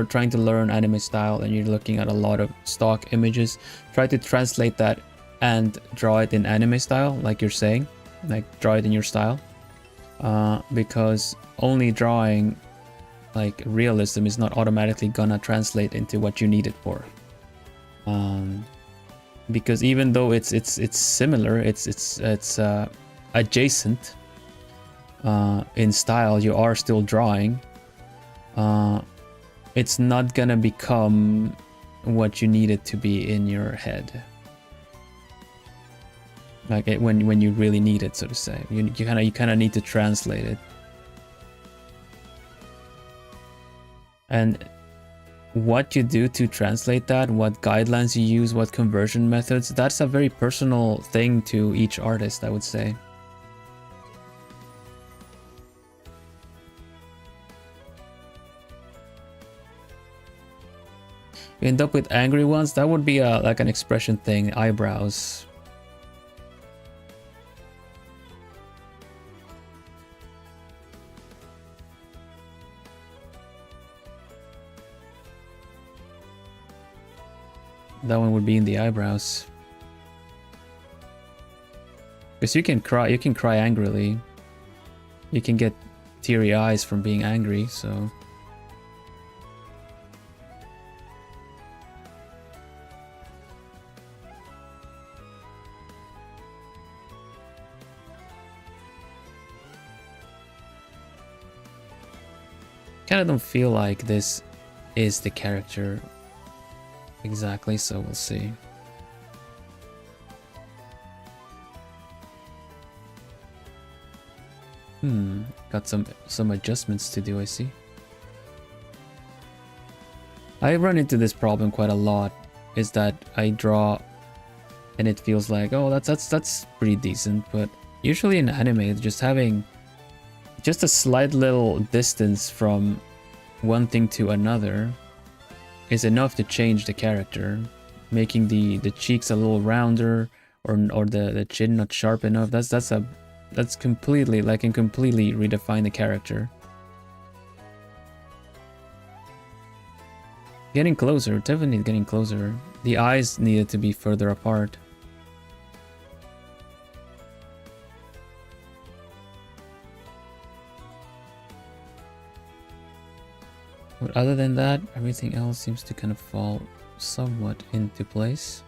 trying to learn anime style and you're looking at a lot of stock images, try to translate that and draw it in anime style, like you're saying, like draw it in your style. Because only drawing like realism is not automatically gonna translate into what you need it for. Because even though it's similar, it's adjacent in style, you are still drawing. It's not gonna become what you need it to be in your head. Like when you really need it, so to say, you kind of need to translate it. And what you do to translate that, what guidelines you use, what conversion methods, that's a very personal thing to each artist, I would say. You end up with angry ones, that would be like an expression thing, eyebrows. That one would be in the eyebrows. Because you can cry angrily. You can get teary eyes from being angry, so. Kind of don't feel like this is the character exactly, so we'll see. Got some adjustments to do, I see. I run into this problem quite a lot is that I draw and it feels like, oh, that's pretty decent. But usually in anime, just having just a slight little distance from one thing to another is enough to change the character, making the cheeks a little rounder, or the chin not sharp enough. That's completely, like, can completely redefine the character. Getting closer, definitely getting closer. The eyes needed to be further apart. But other than that, everything else seems to kind of fall somewhat into place.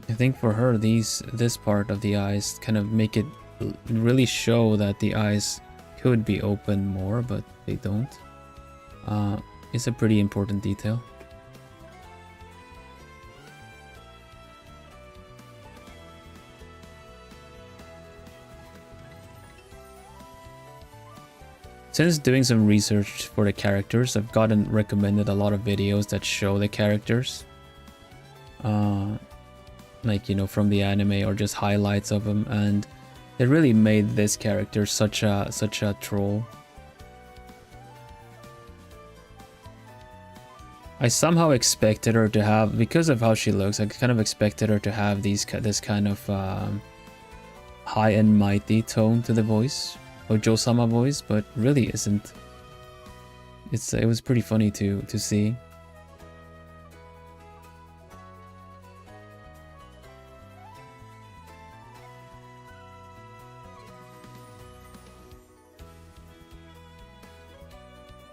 I think for her, this part of the eyes kind of make it really show that the eyes could be open more, but they don't. It's a pretty important detail. Since doing some research for the characters, I've gotten recommended a lot of videos that show the characters. Like, you know, from the anime or just highlights of them, and it really made this character such a troll. I somehow expected her to have, because of how she looks, I kind of expected her to have this kind of high and mighty tone to the voice, or Jo-sama voice, but really isn't. It was pretty funny to see.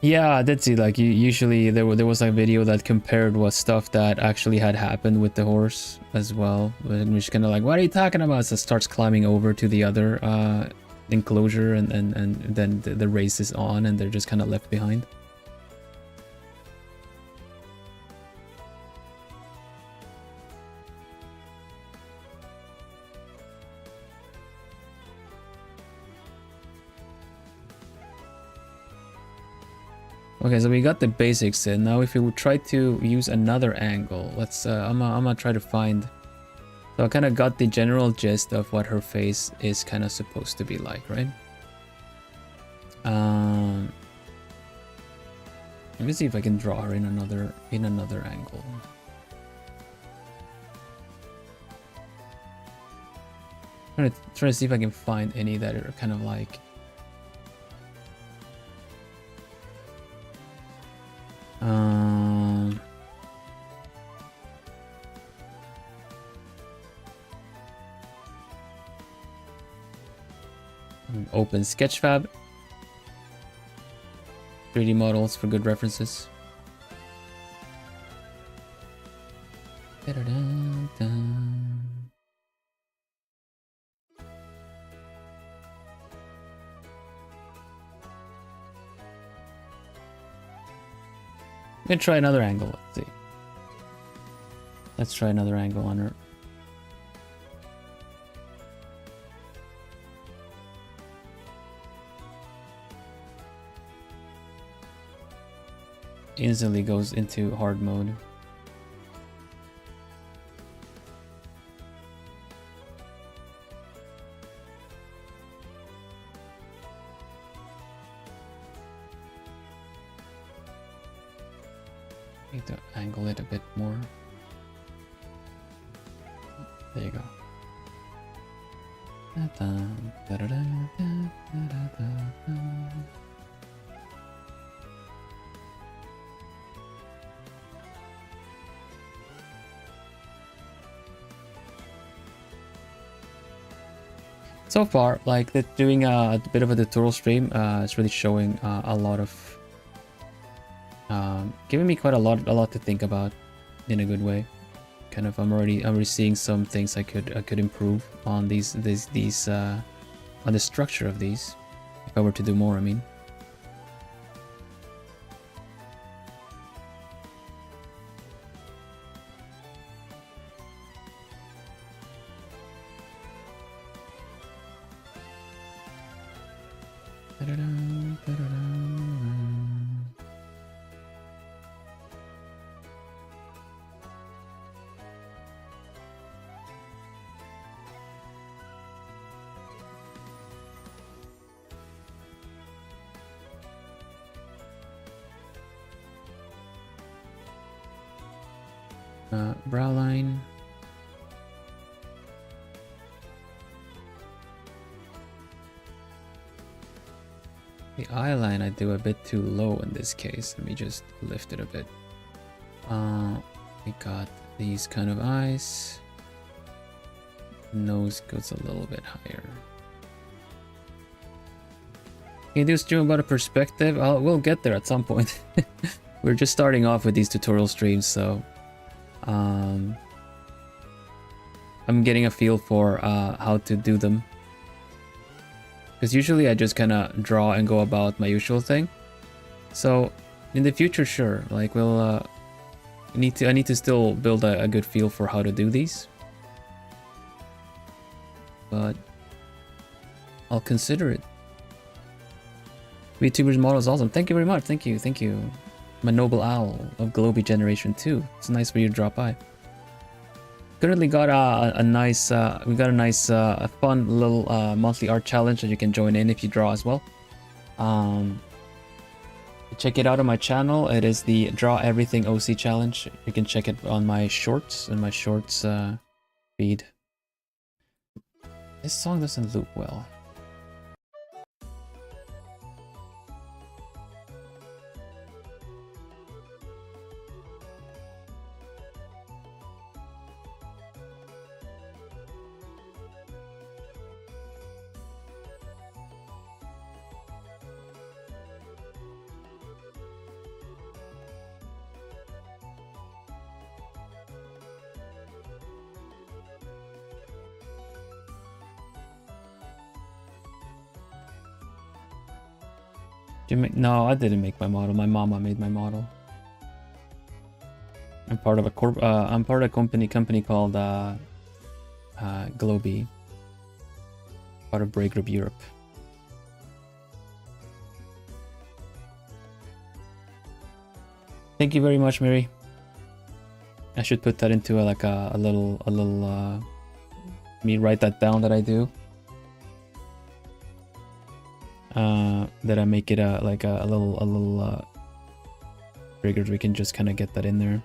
Yeah, I did see, like, usually there was a video that compared what stuff that actually had happened with the horse as well. And we're just kind of like, what are you talking about? So it starts climbing over to the other enclosure, and then the race is on, and they're just kind of left behind. Okay, so we got the basics in. Now if we would try to use another angle, let's I'm gonna try to find. So I kind of got the general gist of what her face is kind of supposed to be like, right? Let me see if I can draw her in another angle. I'm trying to see if I can find any that are kind of like open Sketchfab. 3D models for good references. I'm gonna try another angle. Let's see. Let's try another angle on her. Instantly goes into hard mode. Need to angle it a bit more. There you go. So far, like, doing a bit of a tutorial stream, it's really showing a lot of, giving me quite a lot to think about, in a good way. Kind of, I'm already seeing some things I could improve on these on the structure of these, if I were to do more, I mean. Brow line. The eye line I do a bit too low in this case. Let me just lift it a bit. We got these kind of eyes. Nose goes a little bit higher. Can you do a stream about a perspective? We'll get there at some point. We're just starting off with these tutorial streams, so I'm getting a feel for how to do them. Because usually I just kind of draw and go about my usual thing. So in the future, sure, like we'll I need to still build a good feel for how to do these. But I'll consider it. VTuber's model is awesome. Thank you very much. Thank you. Thank you. My noble owl of Globie Generation 2. It's nice for you to drop by. Currently got a nice, we got a nice, fun little monthly art challenge that you can join in if you draw as well. Check it out on my channel. It is the Draw Everything OC challenge. You can check it on my shorts and my shorts feed. This song doesn't loop well. No, I didn't make my model. My mama made my model. I'm part of a I'm part of a company called Globie. Part of Break Group Europe. Thank you very much, Mary. I should put that into like a little me write that down that I do. That I make it like a little triggers. We can just kind of get that in there.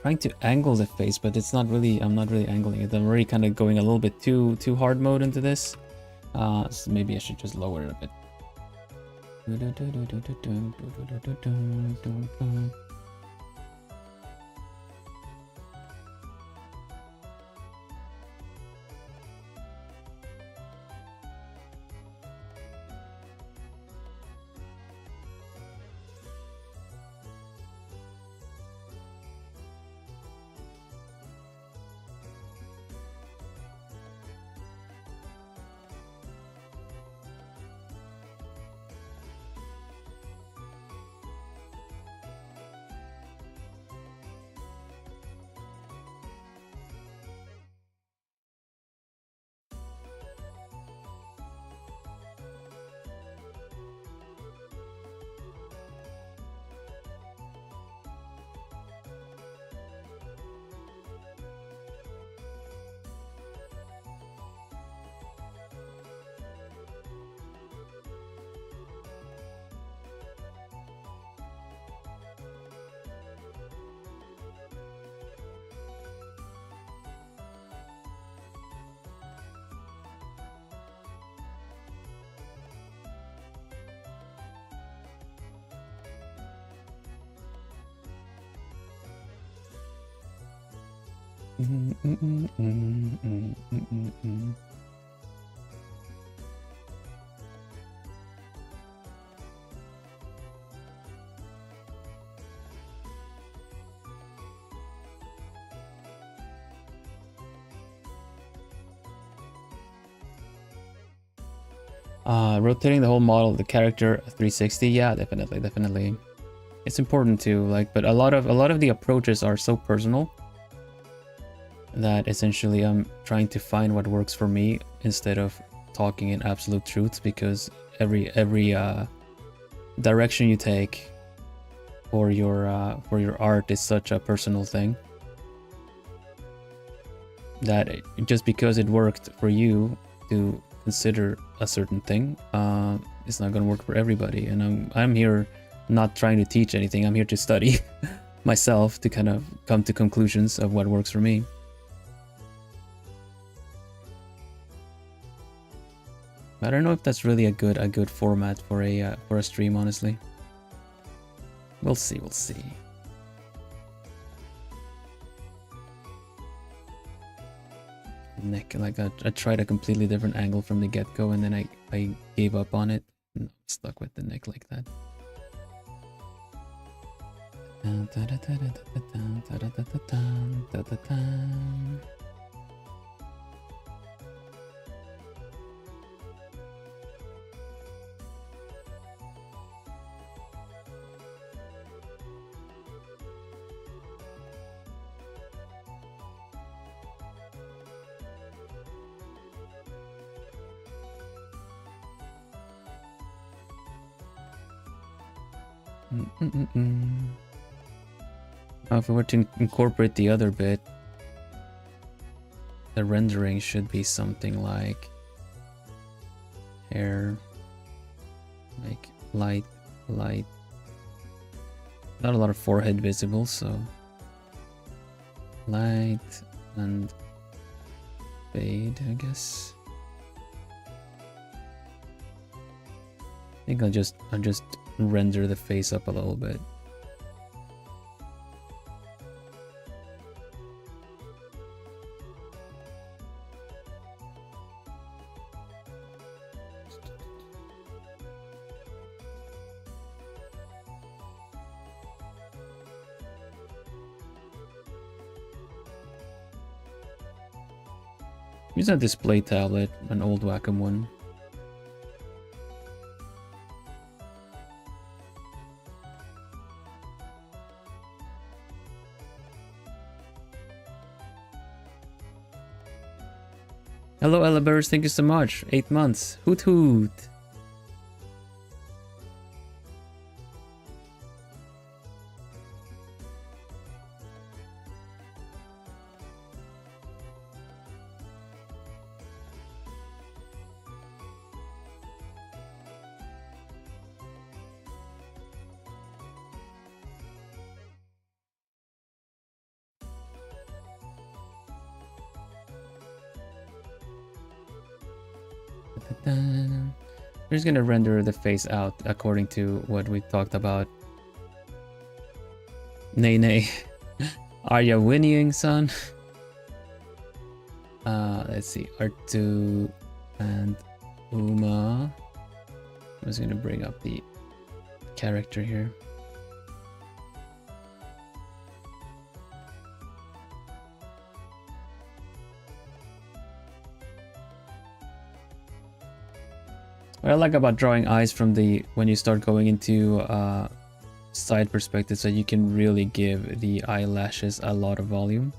Trying to angle the face, but it's not really. I'm not really angling it. I'm already kind of going a little bit too hard mode into this. So maybe I should just lower it a bit. Rotating the whole model of the character 360, yeah, definitely. It's important to like, but a lot of the approaches are so personal that essentially I'm trying to find what works for me instead of talking in absolute truths, because every direction you take for your art is such a personal thing that just because it worked for you to consider a certain thing, it's not gonna work for everybody. And I'm here not trying to teach anything. I'm here to study myself to kind of come to conclusions of what works for me. I don't know if that's really a good format for a stream, honestly. We'll see, we'll see. Neck, like I tried a completely different angle from the get-go, and then I gave up on it and stuck with the neck like that. Now, if we were to incorporate the other bit, the rendering should be something like hair, like light, not a lot of forehead visible, so light and fade, I guess. I think I'll just render the face up a little bit. Use a display tablet, an old Wacom one. Hello, Elabers, thank you so much. 8 months. Hoot hoot. We're just gonna render the face out according to what we talked about. Nay nay. Are you whinnying, son? Let's see. R2 and Uma. I'm just gonna bring up the character here. What I like about drawing eyes from when you start going into side perspective, so you can really give the eyelashes a lot of volume.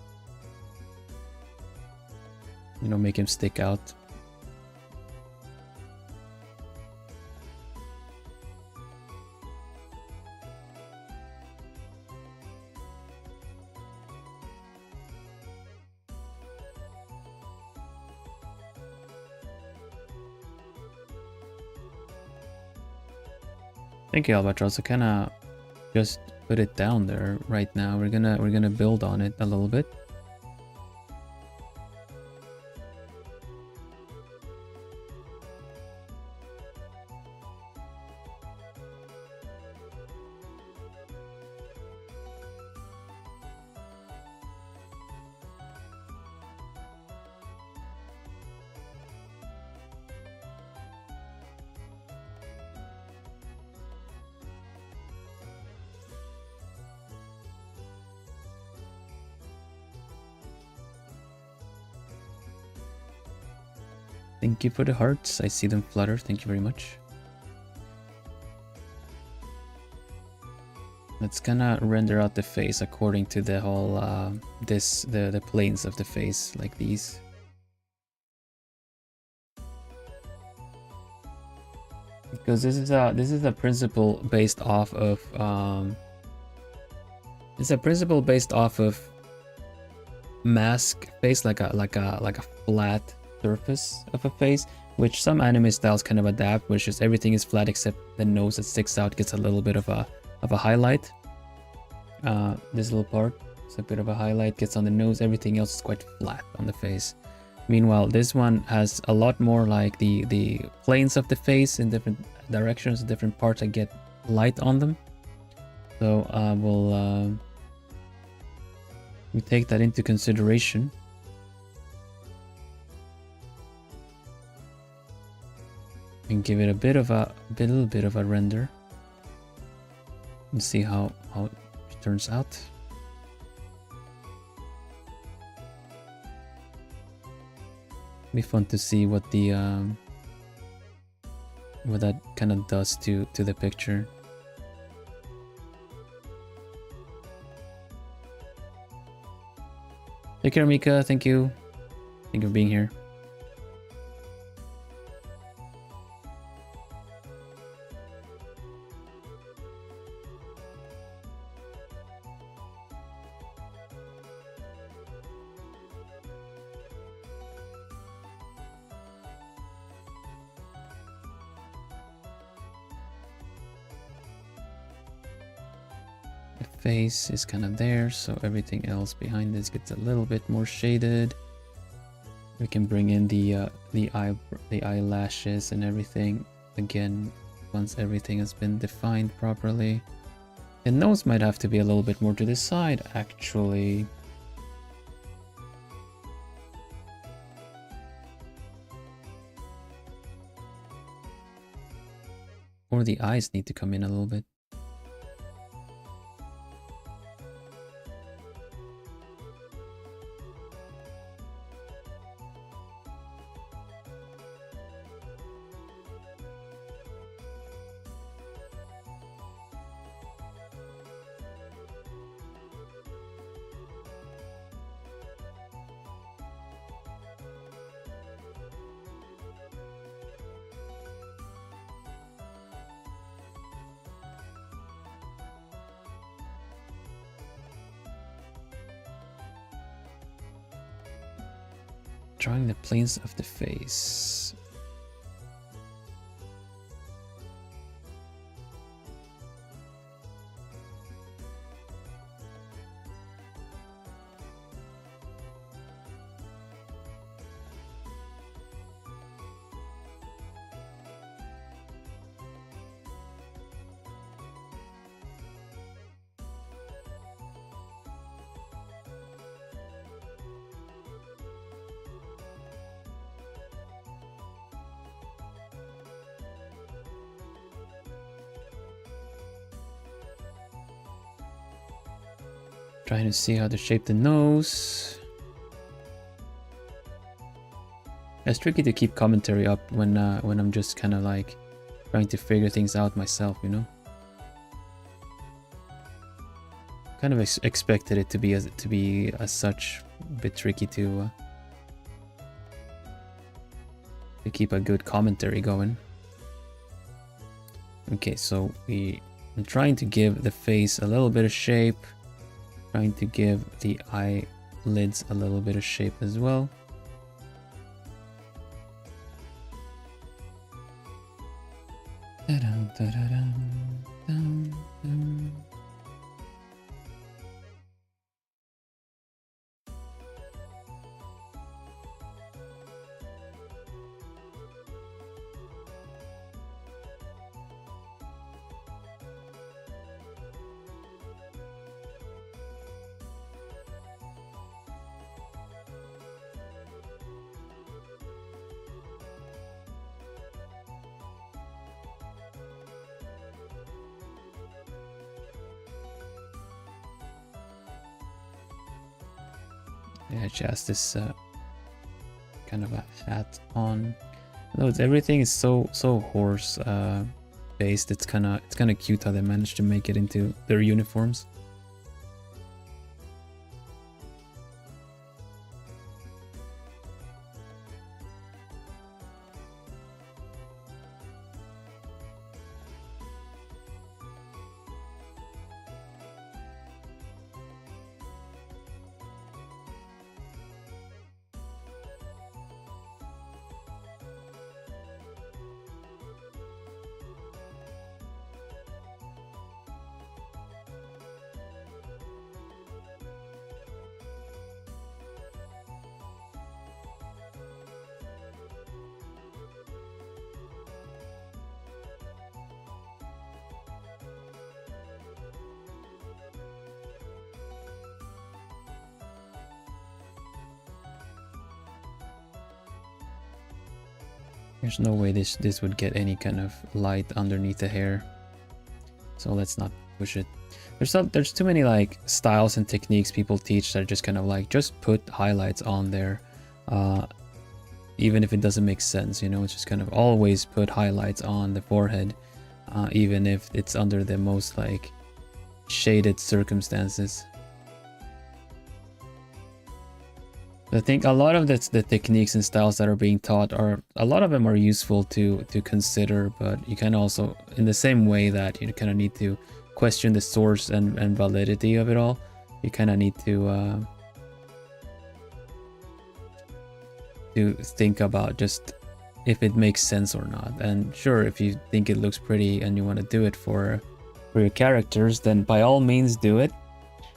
You know, make him stick out. Thank you, Albatross. I kind of just put it down there right now. We're gonna build on it a little bit. Thank you for the hearts. I see them flutter. Thank you very much. Let's kind of render out the face according to the whole the planes of the face, like these. Because this is a principle based off of it's a principle based off of mask face, like a flat surface of a face, which some anime styles kind of adapt, which is everything is flat except the nose that sticks out gets a little bit of a highlight. This little part is a bit of a highlight, gets on the nose, everything else is quite flat on the face. Meanwhile, this one has a lot more like the planes of the face in different directions, different parts that get light on them. So we take that into consideration. And give it a little bit of a render and see how it turns out. Be fun to see what the what that kind of does to the picture. Take care, Mika. Thank you. Thank you for being here. Face is kind of there, so everything else behind this gets a little bit more shaded. We can bring in the eyelashes and everything again once everything has been defined properly. The nose might have to be a little bit more to the side, actually. Or the eyes need to come in a little bit. Drawing the planes of the face. Trying to see how to shape the nose. It's tricky to keep commentary up when I'm just kind of like trying to figure things out myself, you know. Kind of expected it to be as such a bit tricky to keep a good commentary going. Okay, so I'm trying to give the face a little bit of shape. Trying to give the eyelids a little bit of shape as well. Yeah, she has this kind of a hat on. Though everything is so horse based. It's kind of cute how they managed to make it into their uniforms. There's no way this would get any kind of light underneath the hair. So let's not push it. There's too many like styles and techniques people teach that are just kind of like, just put highlights on there. Even if it doesn't make sense, you know, it's just kind of always put highlights on the forehead. Even if it's under the most like shaded circumstances. I think a lot of the techniques and styles that are being taught a lot of them are useful to consider, but you can also, in the same way that you kind of need to question the source and validity of it all, you kind of need to think about just if it makes sense or not. And sure, if you think it looks pretty and you want to do it for your characters, then by all means do it.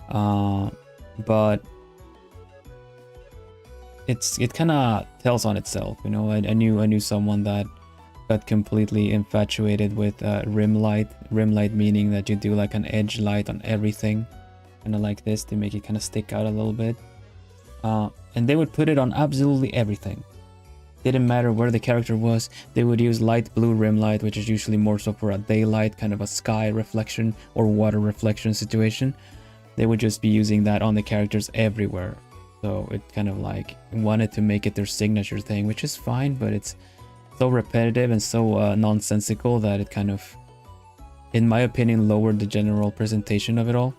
But it kind of tells on itself, you know. I knew someone that got completely infatuated with rim light meaning that you do like an edge light on everything, kind of like this, to make it kind of stick out a little bit. And they would put it on absolutely everything. Didn't matter where the character was. They would use light blue rim light, which is usually more so for a daylight, kind of a sky reflection or water reflection situation. They would just be using that on the characters everywhere. So it kind of like wanted to make it their signature thing, which is fine, but it's so repetitive and so nonsensical that it kind of, in my opinion, lowered the general presentation of it all.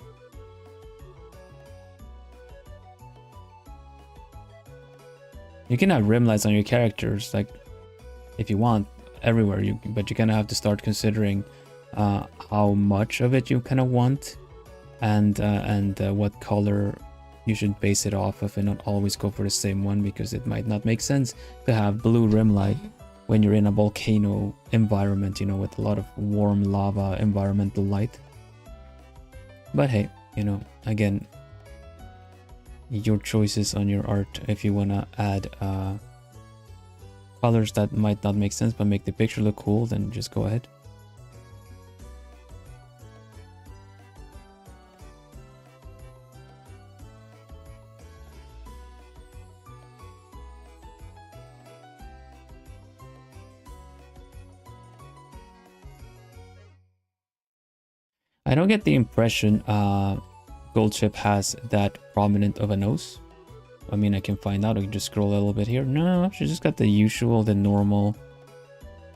You can have rim lights on your characters, like if you want, everywhere, but you kind of have to start considering how much of it you kind of want, and what color you should base it off of, and not always go for the same one, because it might not make sense to have blue rim light when you're in a volcano environment, you know, with a lot of warm lava environmental light. But hey, you know, again, your choices on your art. If you want to add colors that might not make sense but make the picture look cool, then just go ahead. I don't get the impression Goldship has that prominent of a nose. I mean, I can find out. I can just scroll a little bit here. No, she just got the usual, the normal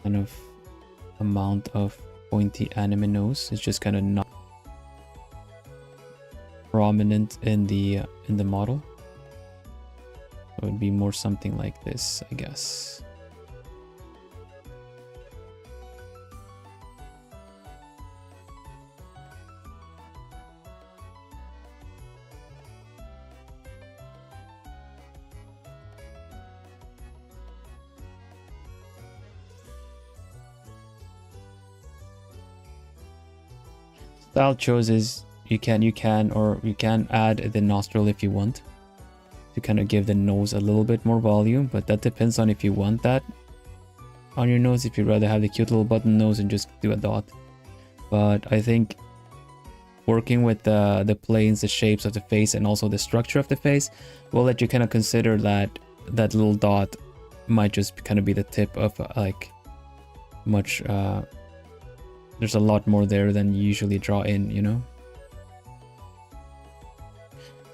kind of amount of pointy anime nose. It's just kind of not prominent in the model. So it would be more something like this, I guess. Style choices, you can add the nostril if you want to kind of give the nose a little bit more volume, but that depends on if you want that on your nose, if you'd rather have the cute little button nose and just do a dot. But I think working with the planes, the shapes of the face, and also the structure of the face will let you kind of consider that little dot might just kind of be the tip of like much there's a lot more there than you usually draw in, you know.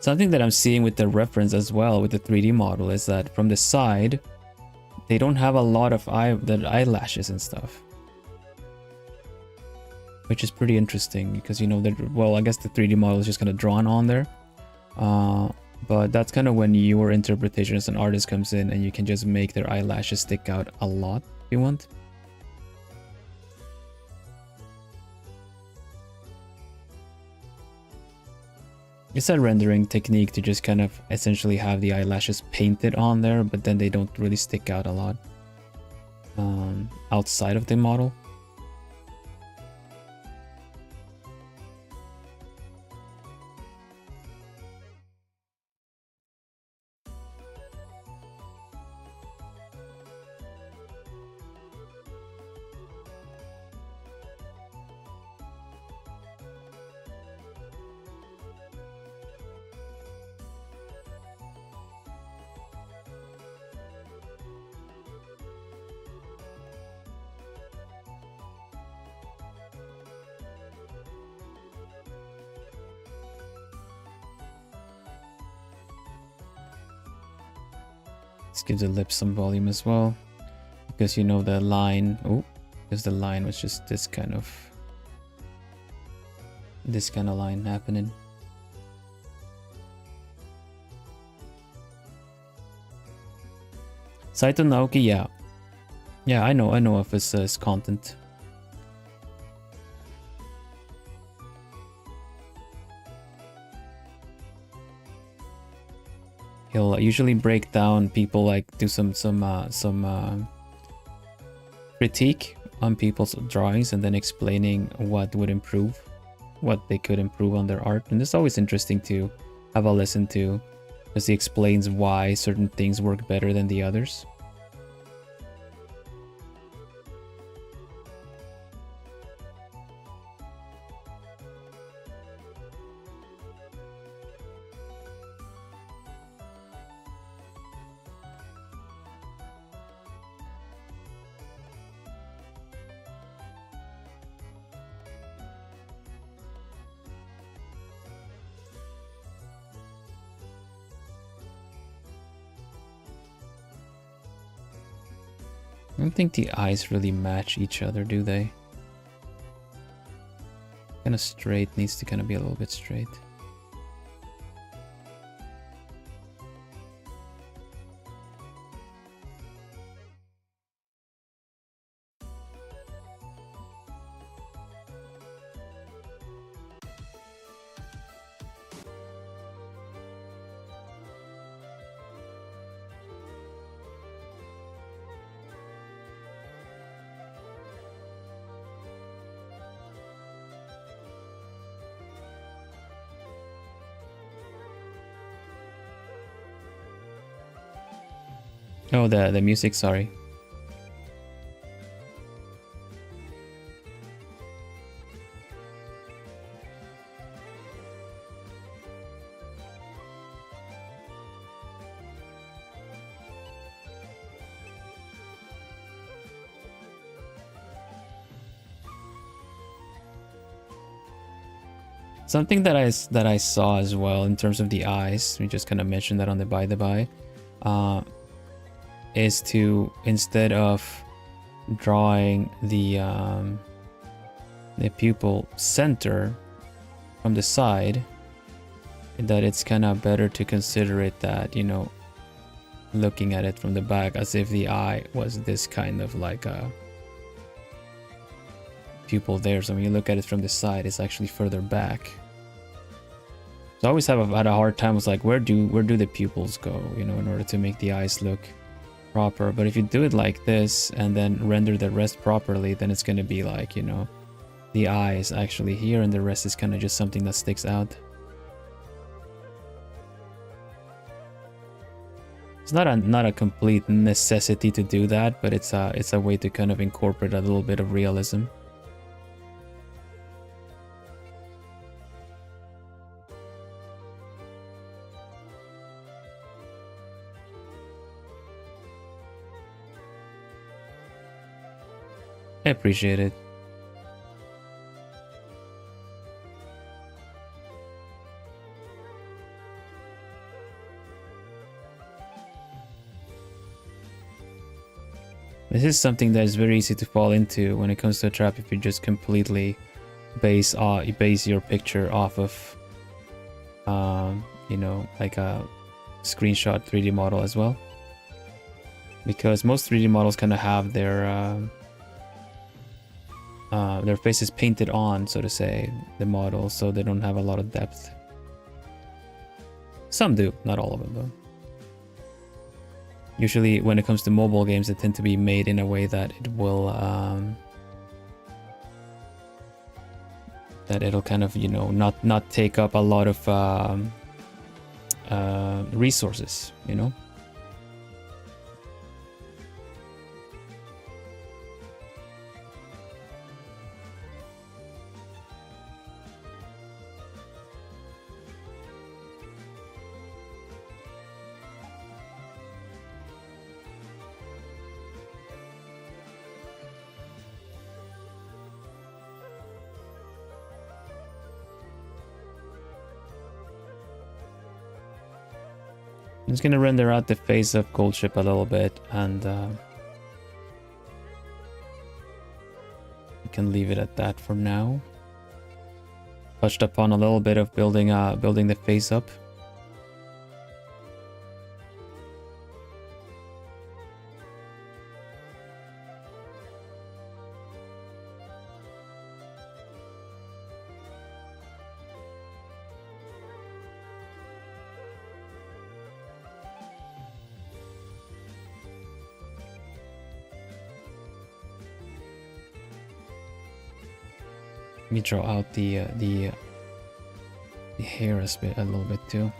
Something that I'm seeing with the reference as well with the 3D model is that from the side they don't have a lot of eyelashes and stuff, which is pretty interesting because, you know, that, well, I guess the 3D model is just kind of drawn on there, but that's kind of when your interpretation as an artist comes in, and you can just make their eyelashes stick out a lot if you want. It's a rendering technique to just kind of essentially have the eyelashes painted on there, but then they don't really stick out a lot outside of the model. Let's give the lips some volume as well, because you know the line. Oh, because the line was just this kind of line happening. Saito Naoki, yeah, I know of his content. He'll usually break down people, like do some critique on people's drawings and then explaining what would improve, what they could improve on their art. And it's always interesting to have a listen to, because he explains why certain things work better than the others. I don't think the eyes really match each other, do they? Kind of straight, needs to kind of be a little bit straight. Oh, the music, sorry. Something that I saw as well in terms of the eyes, we just kind of mentioned that on the by the by, is to, instead of drawing the pupil center from the side, that it's kind of better to consider it that, you know, looking at it from the back as if the eye was this kind of like a pupil there. So when you look at it from the side, it's actually further back. So I always had a hard time with like, where do the pupils go, you know, in order to make the eyes look proper. But if you do it like this and then render the rest properly, then it's going to be like, you know, the eye is actually here and the rest is kind of just something that sticks out. It's not a complete necessity to do that, but it's a way to kind of incorporate a little bit of realism. I appreciate it. This is something that is very easy to fall into when it comes to a trap if you just completely base your picture off of, you know, like a screenshot 3D model as well. Because most 3D models kind of have their faces painted on, so to say, the model, so they don't have a lot of depth. Some do, not all of them though. Usually when it comes to mobile games, they tend to be made in a way that it will that it'll kind of, you know, not take up a lot of resources, you know. just gonna render out the face of Gold Ship a little bit, and we can leave it at that for now. Touched upon a little bit of building the face up. Let me draw out the hair a little bit too.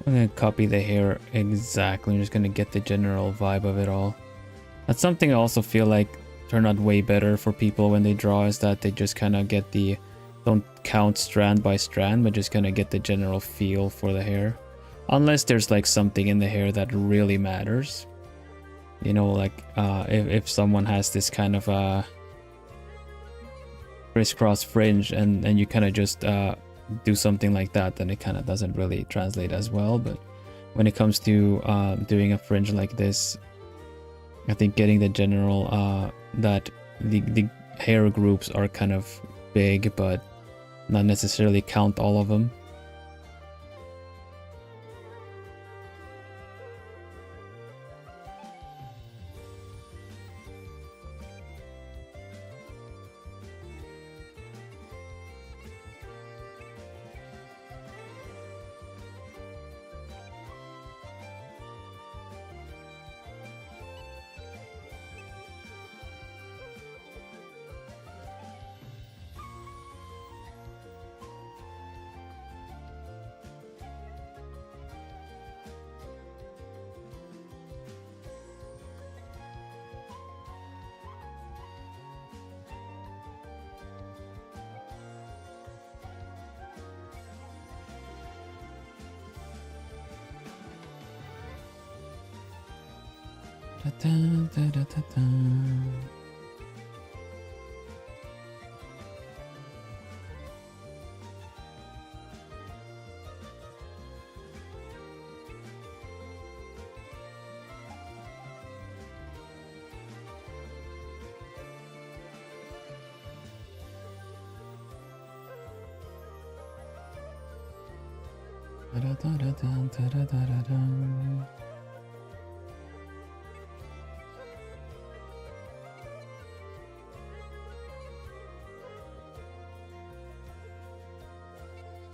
I'm gonna copy the hair exactly. I'm just gonna get the general vibe of it all. That's something I also feel like turned out way better for people when they draw, is that they just kind of get the, don't count strand by strand, but just kind of get the general feel for the hair. Unless there's like something in the hair that really matters. You know, like if someone has this kind of crisscross fringe and you kind of just do something like that, then it kind of doesn't really translate as well. But when it comes to doing a fringe like this, I think getting the general that the hair groups are kind of big, but not necessarily count all of them.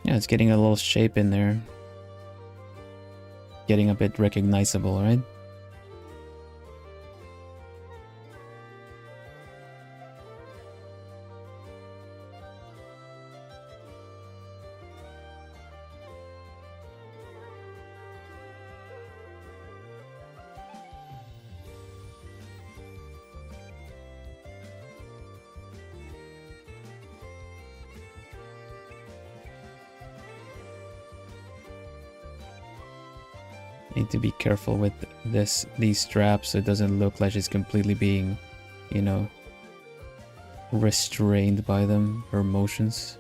Yeah, it's getting a little shape in there. Getting a bit recognizable, right? Need to be careful with these straps so it doesn't look like it's completely being, you know, restrained by them, her motions.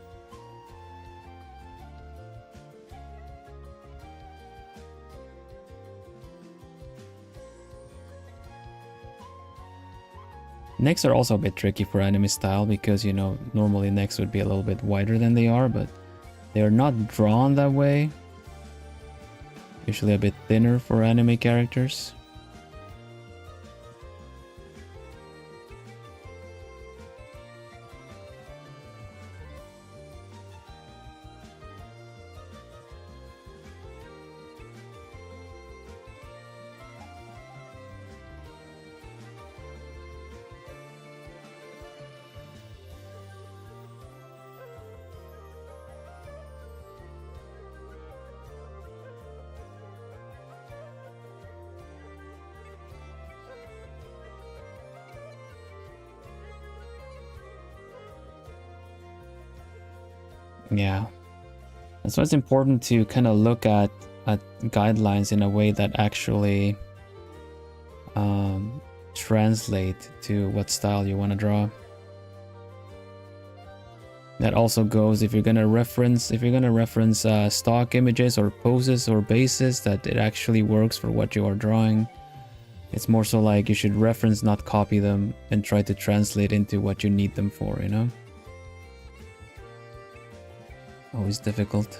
Necks are also a bit tricky for anime style because, you know, normally necks would be a little bit wider than they are, but they are not drawn that way. Usually a bit thinner for anime characters. Yeah. That's why it's important to kind of look at guidelines in a way that actually translate to what style you want to draw. That also goes if you're gonna reference stock images or poses or bases, that it actually works for what you are drawing. It's more so like you should reference, not copy them, and try to translate into what you need them for, you know? Always difficult.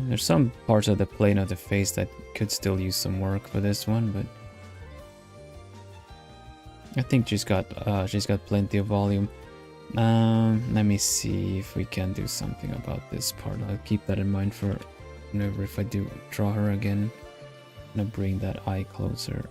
There's some parts of the plane of the face that could still use some work for this one, but I think she's got plenty of volume. Let me see if we can do something about this part. I'll keep that in mind for whenever if I do draw her again. I'm gonna bring that eye closer.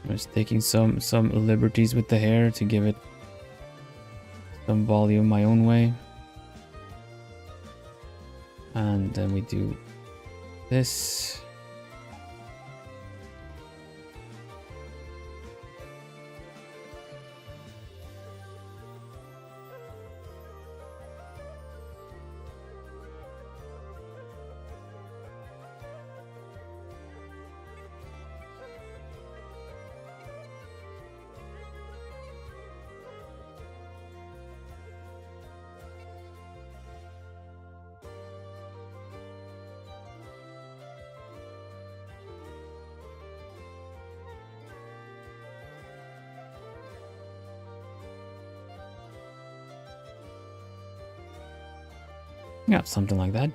I was taking some liberties with the hair to give it some volume my own way. And then we do this. Yeah, something like that.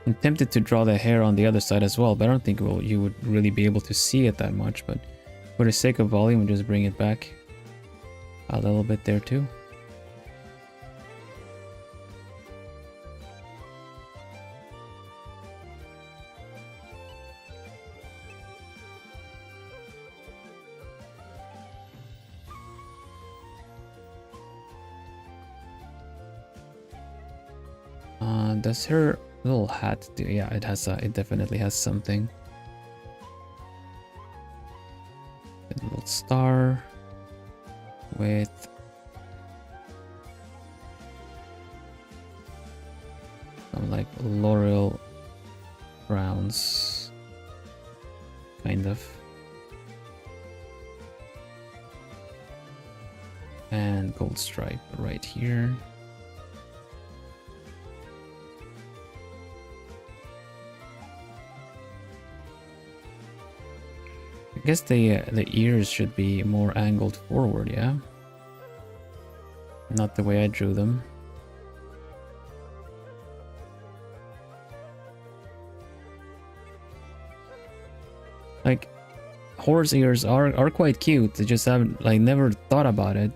I'm tempted to draw the hair on the other side as well, but I don't think you would really be able to see it that much. But for the sake of volume, we'll just bring it back a little bit there too. Does her little hat do? Yeah, it has. It definitely has something. A little star with some like laurel browns, kind of, and gold stripe right here. I guess the ears should be more angled forward, yeah? Not the way I drew them. Like, horse ears are quite cute. They just haven't like never thought about it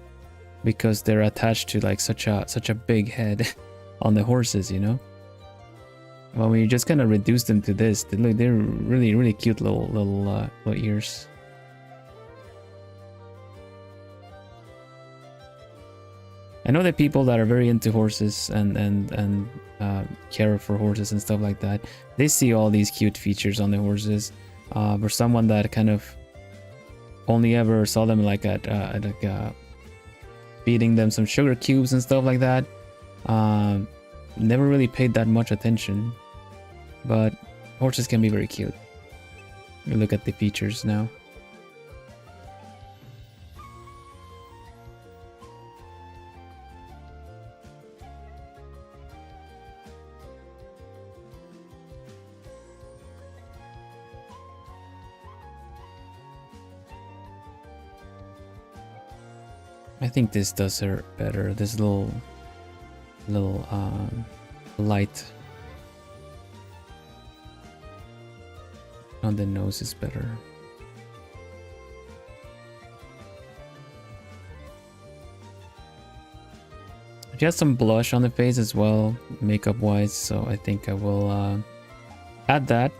because they're attached to like such a big head on the horses, you know. Well, when you just kind of reduce them to this, they're really cute little ears. I know that people that are very into horses and care for horses and stuff like that, they see all these cute features on the horses. For someone that kind of only ever saw them like at feeding them some sugar cubes and stuff like that, never really paid that much attention. But horses can be very cute. You look at the features now. I think this does her better. This little light on the nose is better. She has some blush on the face as well, makeup wise, so I think I will add that.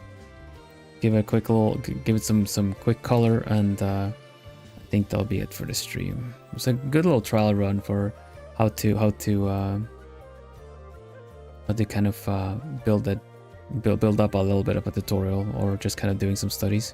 Give it a quick give it some quick color, and I think that'll be it for the stream. It's a good little trial run for how to kind of build up a little bit of a tutorial, or just kind of doing some studies.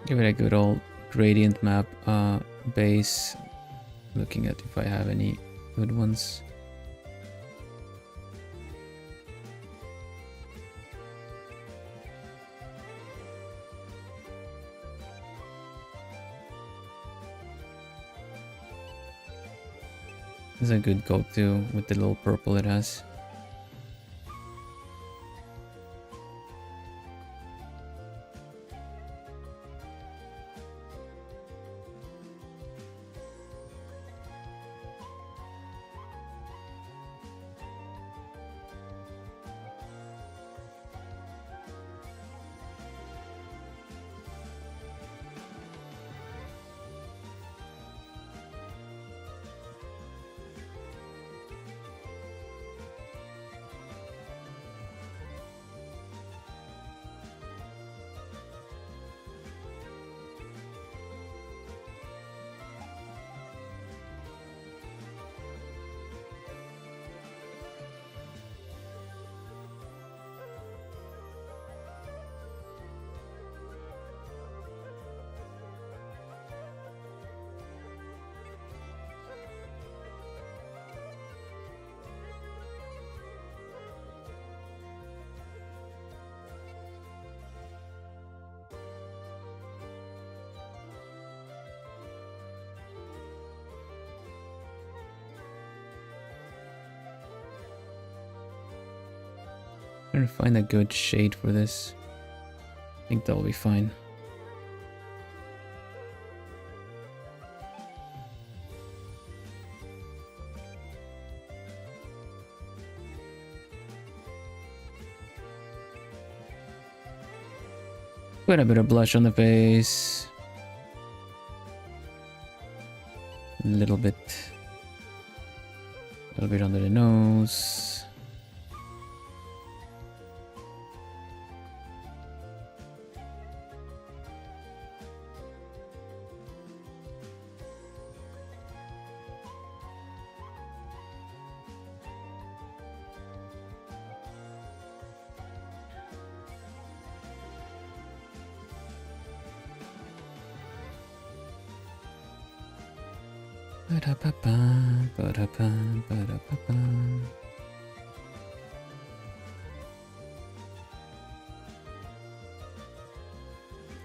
Give it a good old gradient map base. Looking at if I have any good ones. This is a good go-to with the little purple it has. Trying to find a good shade for this. I think that'll be fine. Put a bit of blush on the face. A little bit under the nose.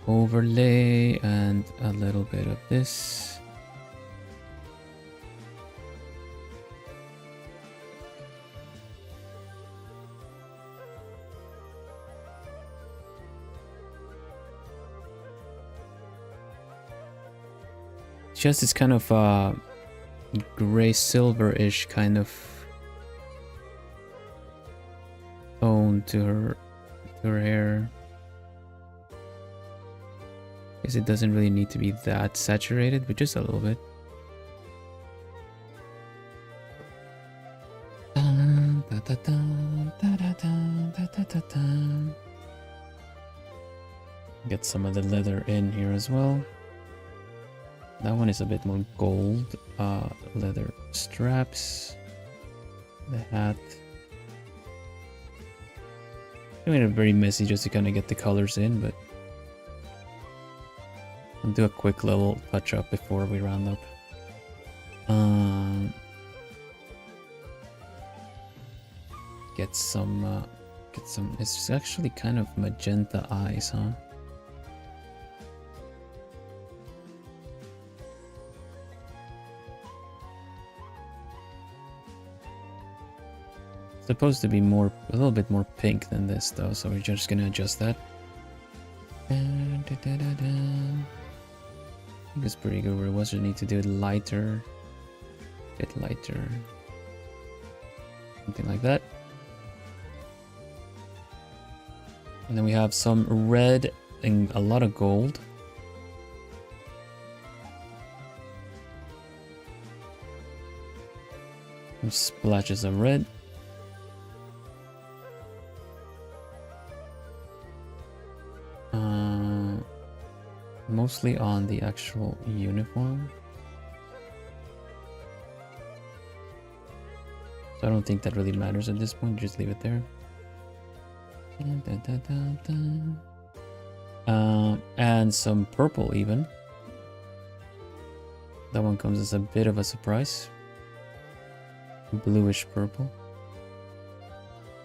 Overlay and a little bit of this. just this kind of gray silver-ish kind of tone to her hair. Guess it doesn't really need to be that saturated, but just a little bit. Get some of the leather in here as well. That one is a bit more gold. Leather straps. The hat. I made it very messy just to kind of get the colors in, but I'll do a quick little touch up before we round up. Get some. It's actually kind of magenta eyes, huh? Supposed to be a little bit more pink than this though, so we're just gonna adjust that. I think it's pretty good where it was. Just need to do it lighter, a bit lighter, something like that. And then we have some red and a lot of gold. Some splashes of red. Mostly on the actual uniform. So I don't think that really matters at this point, just leave it there. And some purple even. That one comes as a bit of a surprise. Bluish purple.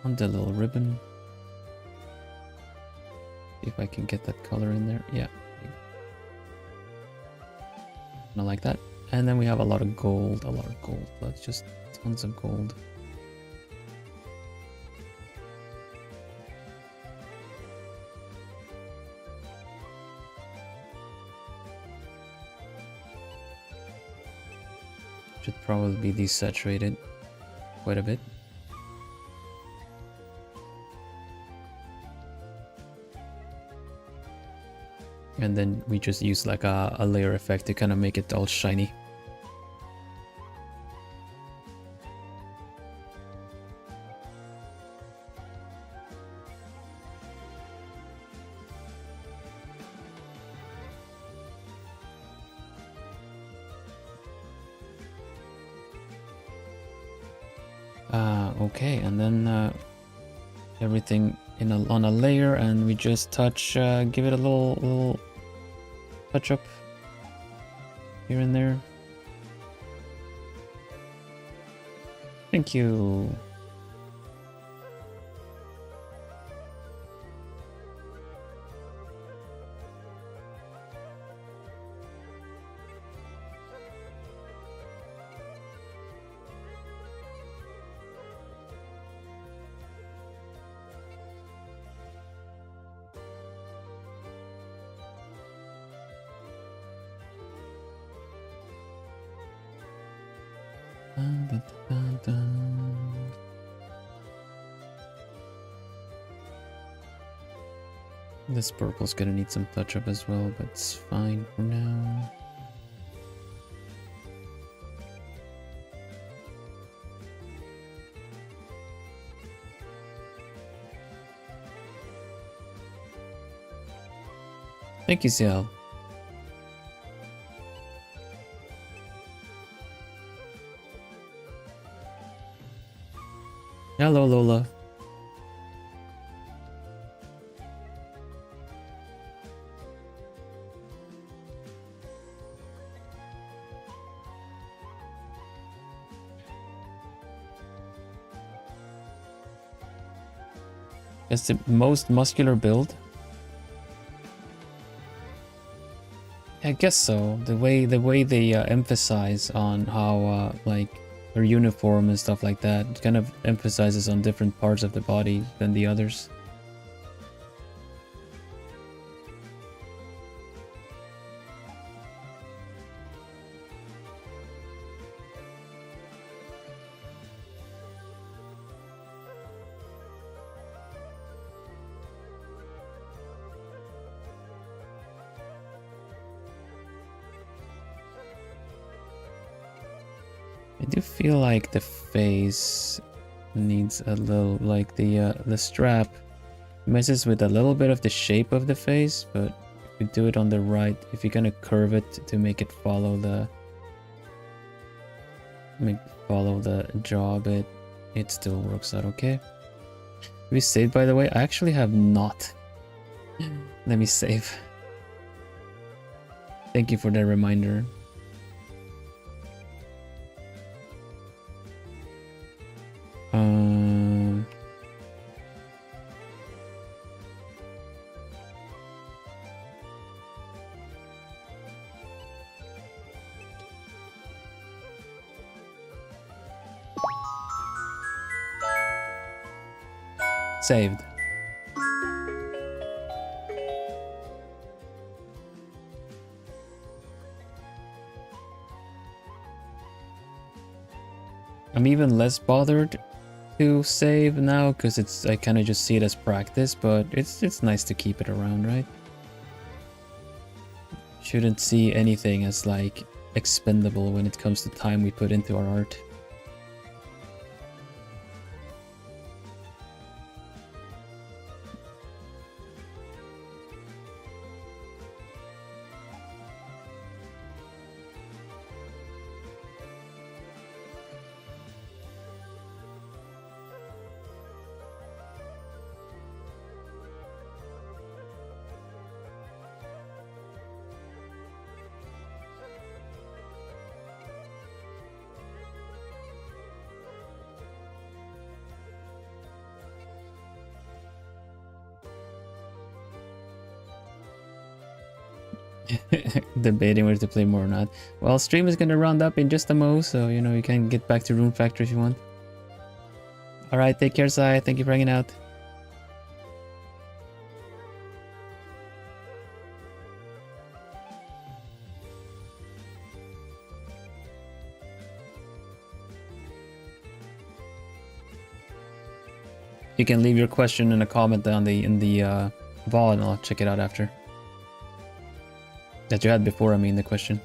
On the little ribbon. See if I can get that color in there. Yeah. I like that. And then we have a lot of gold. Let's just tons of gold. Should probably be desaturated quite a bit. And then we just use like a layer effect to kind of make it all shiny. Okay, and then everything on a layer, and we just give it a little touch up here and there. Thank you. This purple's gonna need some touch up as well, but it's fine for now. Thank you, Ciel. Hello, Lola. It's the most muscular build. I guess so. The way they emphasize on how like their uniform and stuff like that, it kind of emphasizes on different parts of the body than the others. I do feel like the face needs a little, like the strap messes with a little bit of the shape of the face, but if you do it on the right, if you're gonna curve it to make it follow the jaw a bit, it still works out okay. We saved, by the way. I actually have not. Let me save. Thank you for that reminder. Saved. I'm even less bothered to save now because I kind of just see it as practice, but it's nice to keep it around, right? Shouldn't see anything as like expendable when it comes to time we put into our art. Debating whether to play more or not. Well, stream is gonna round up in just a mo, so you know you can get back to Rune Factory if you want. Alright, take care, Sai. Thank you for hanging out. You can leave your question in a comment down in the VOD and I'll check it out after. That you had before, I mean, the question.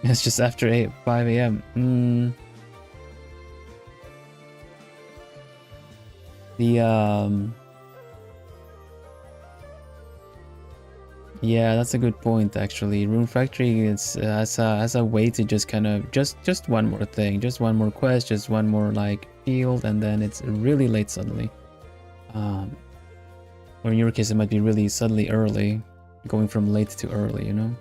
It's just after 5 a.m. Yeah, that's a good point actually. Rune Factory is as a way to just kind of just one more thing, just one more quest, just one more like field, and then it's really late suddenly. Or in your case, it might be really suddenly early, going from late to early, you know?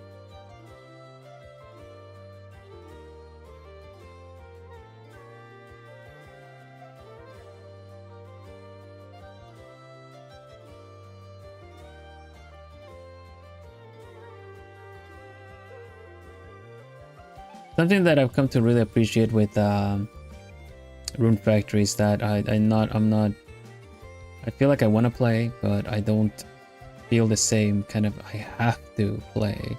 Something that I've come to really appreciate with Rune Factory is that I'm not. I feel like I want to play, but I don't feel the same kind of I have to play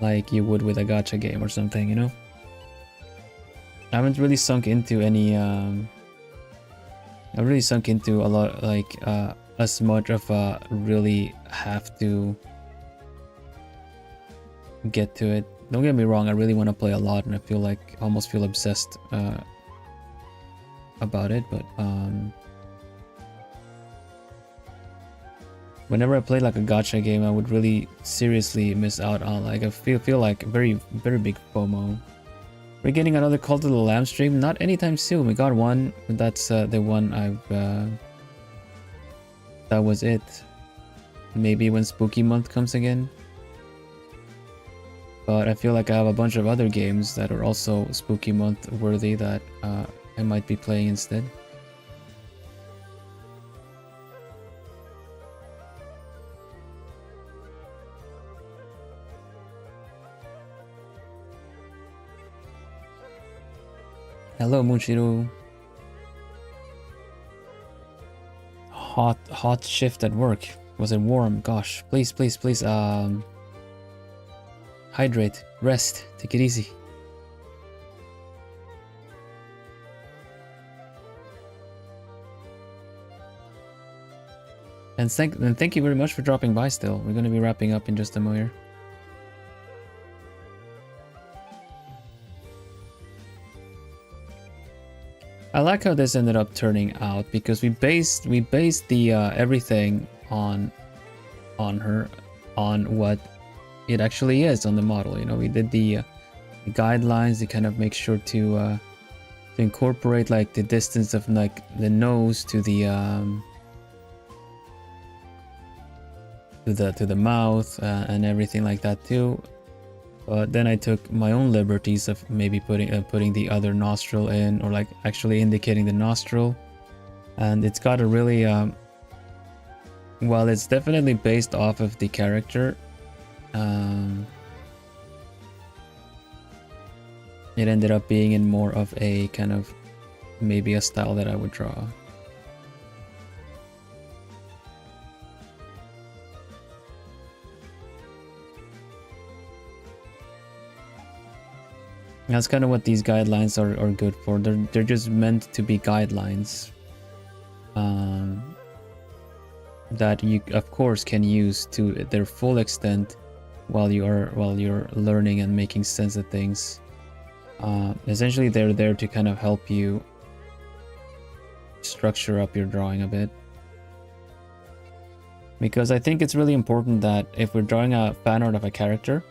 like you would with a gacha game or something, you know? I haven't really sunk into any I've really sunk into a lot, like as much of a really have to get to it. Don't get me wrong, I really want to play a lot and I feel like almost feel obsessed about it, but whenever I play like a gacha game, I would really seriously miss out on, like, I feel like very big FOMO. We're getting another Cult of the Lamb stream, not anytime soon. We got one, but that's the one I've that was it. Maybe when Spooky Month comes again. But I feel like I have a bunch of other games that are also Spooky Month worthy that I might be playing instead. Hello, Munshiro. Hot shift at work. Was it warm? Gosh, please, please, please. Hydrate, rest, take it easy. And thank you very much for dropping by still. We're going to be wrapping up in just a moment. I like how this ended up turning out because we based the everything on what it actually is on the model. You know, we did the guidelines to kind of make sure to incorporate like the distance of like the nose to the mouth and everything like that too. But then I took my own liberties of maybe putting the other nostril in, or like actually indicating the nostril, and it's got a really well, it's definitely based off of the character. It ended up being in more of a kind of maybe a style that I would draw. That's kind of what these guidelines are good for. They're just meant to be guidelines that you of course can use to their full extent while you're learning and making sense of things. Essentially, they're there to kind of help you structure up your drawing a bit. Because I think it's really important that if we're drawing a fan art of a character,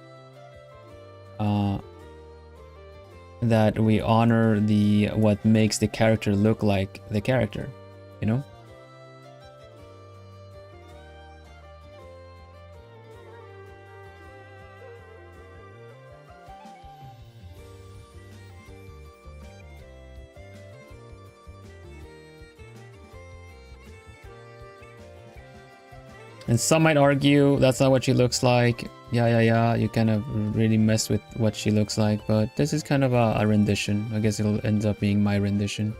that we honor what makes the character look like the character, you know? And some might argue that's not what she looks like. Yeah, you kind of really mess with what she looks like, but this is kind of a rendition. I guess it'll end up being my rendition.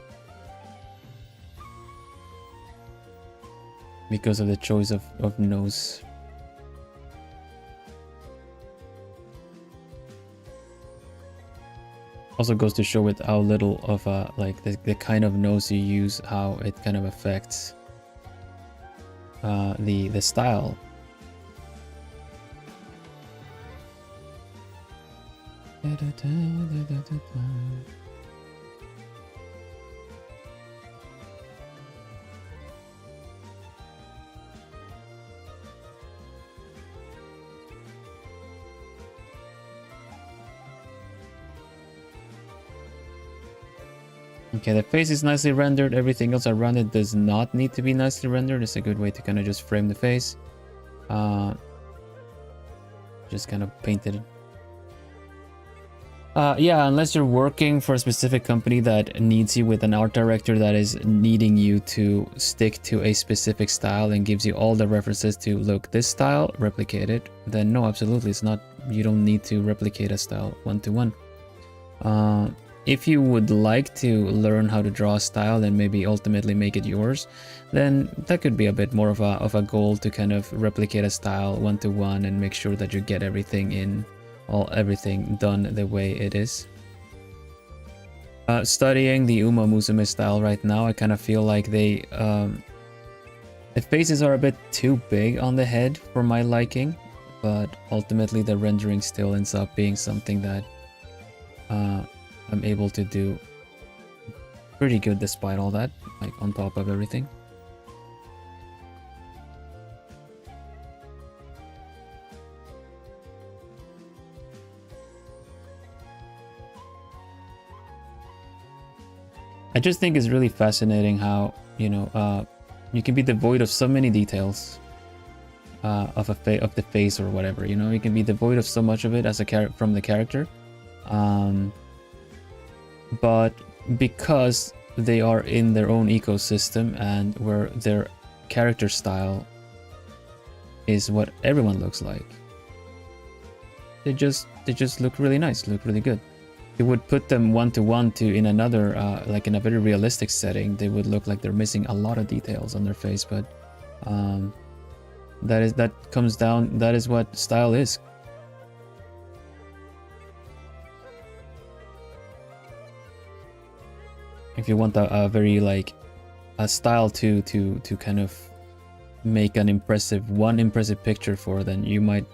Because of the choice of nose. Also goes to show with how little of like the kind of nose you use, how it kind of affects the style. Okay, the face is nicely rendered. Everything else around it does not need to be nicely rendered. It's a good way to kind of just frame the face. Just kind of paint it. Yeah, unless you're working for a specific company that needs you with an art director that is needing you to stick to a specific style and gives you all the references to look this style, replicate it, then no, absolutely, it's not. You don't need to replicate a style one-to-one. If you would like to learn how to draw a style and maybe ultimately make it yours, then that could be a bit more of a goal to kind of replicate a style one-to-one and make sure that you get everything done the way it is. Studying the Musume style right now, I kind of feel like the faces are a bit too big on the head for my liking, but ultimately the rendering still ends up being something that I'm able to do pretty good despite all that, like on top of everything. I just think it's really fascinating how, you know, you can be devoid of so many details of the face or whatever, you know. You can be devoid of so much of it as from the character, but because they are in their own ecosystem and where their character style is what everyone looks like, they just look really nice, look really good. you would put them one-to-one to in another, like in a very realistic setting, they would look like they're missing a lot of details on their face. But that is what style is. If you want a very like a style to kind of make one impressive picture for, then you want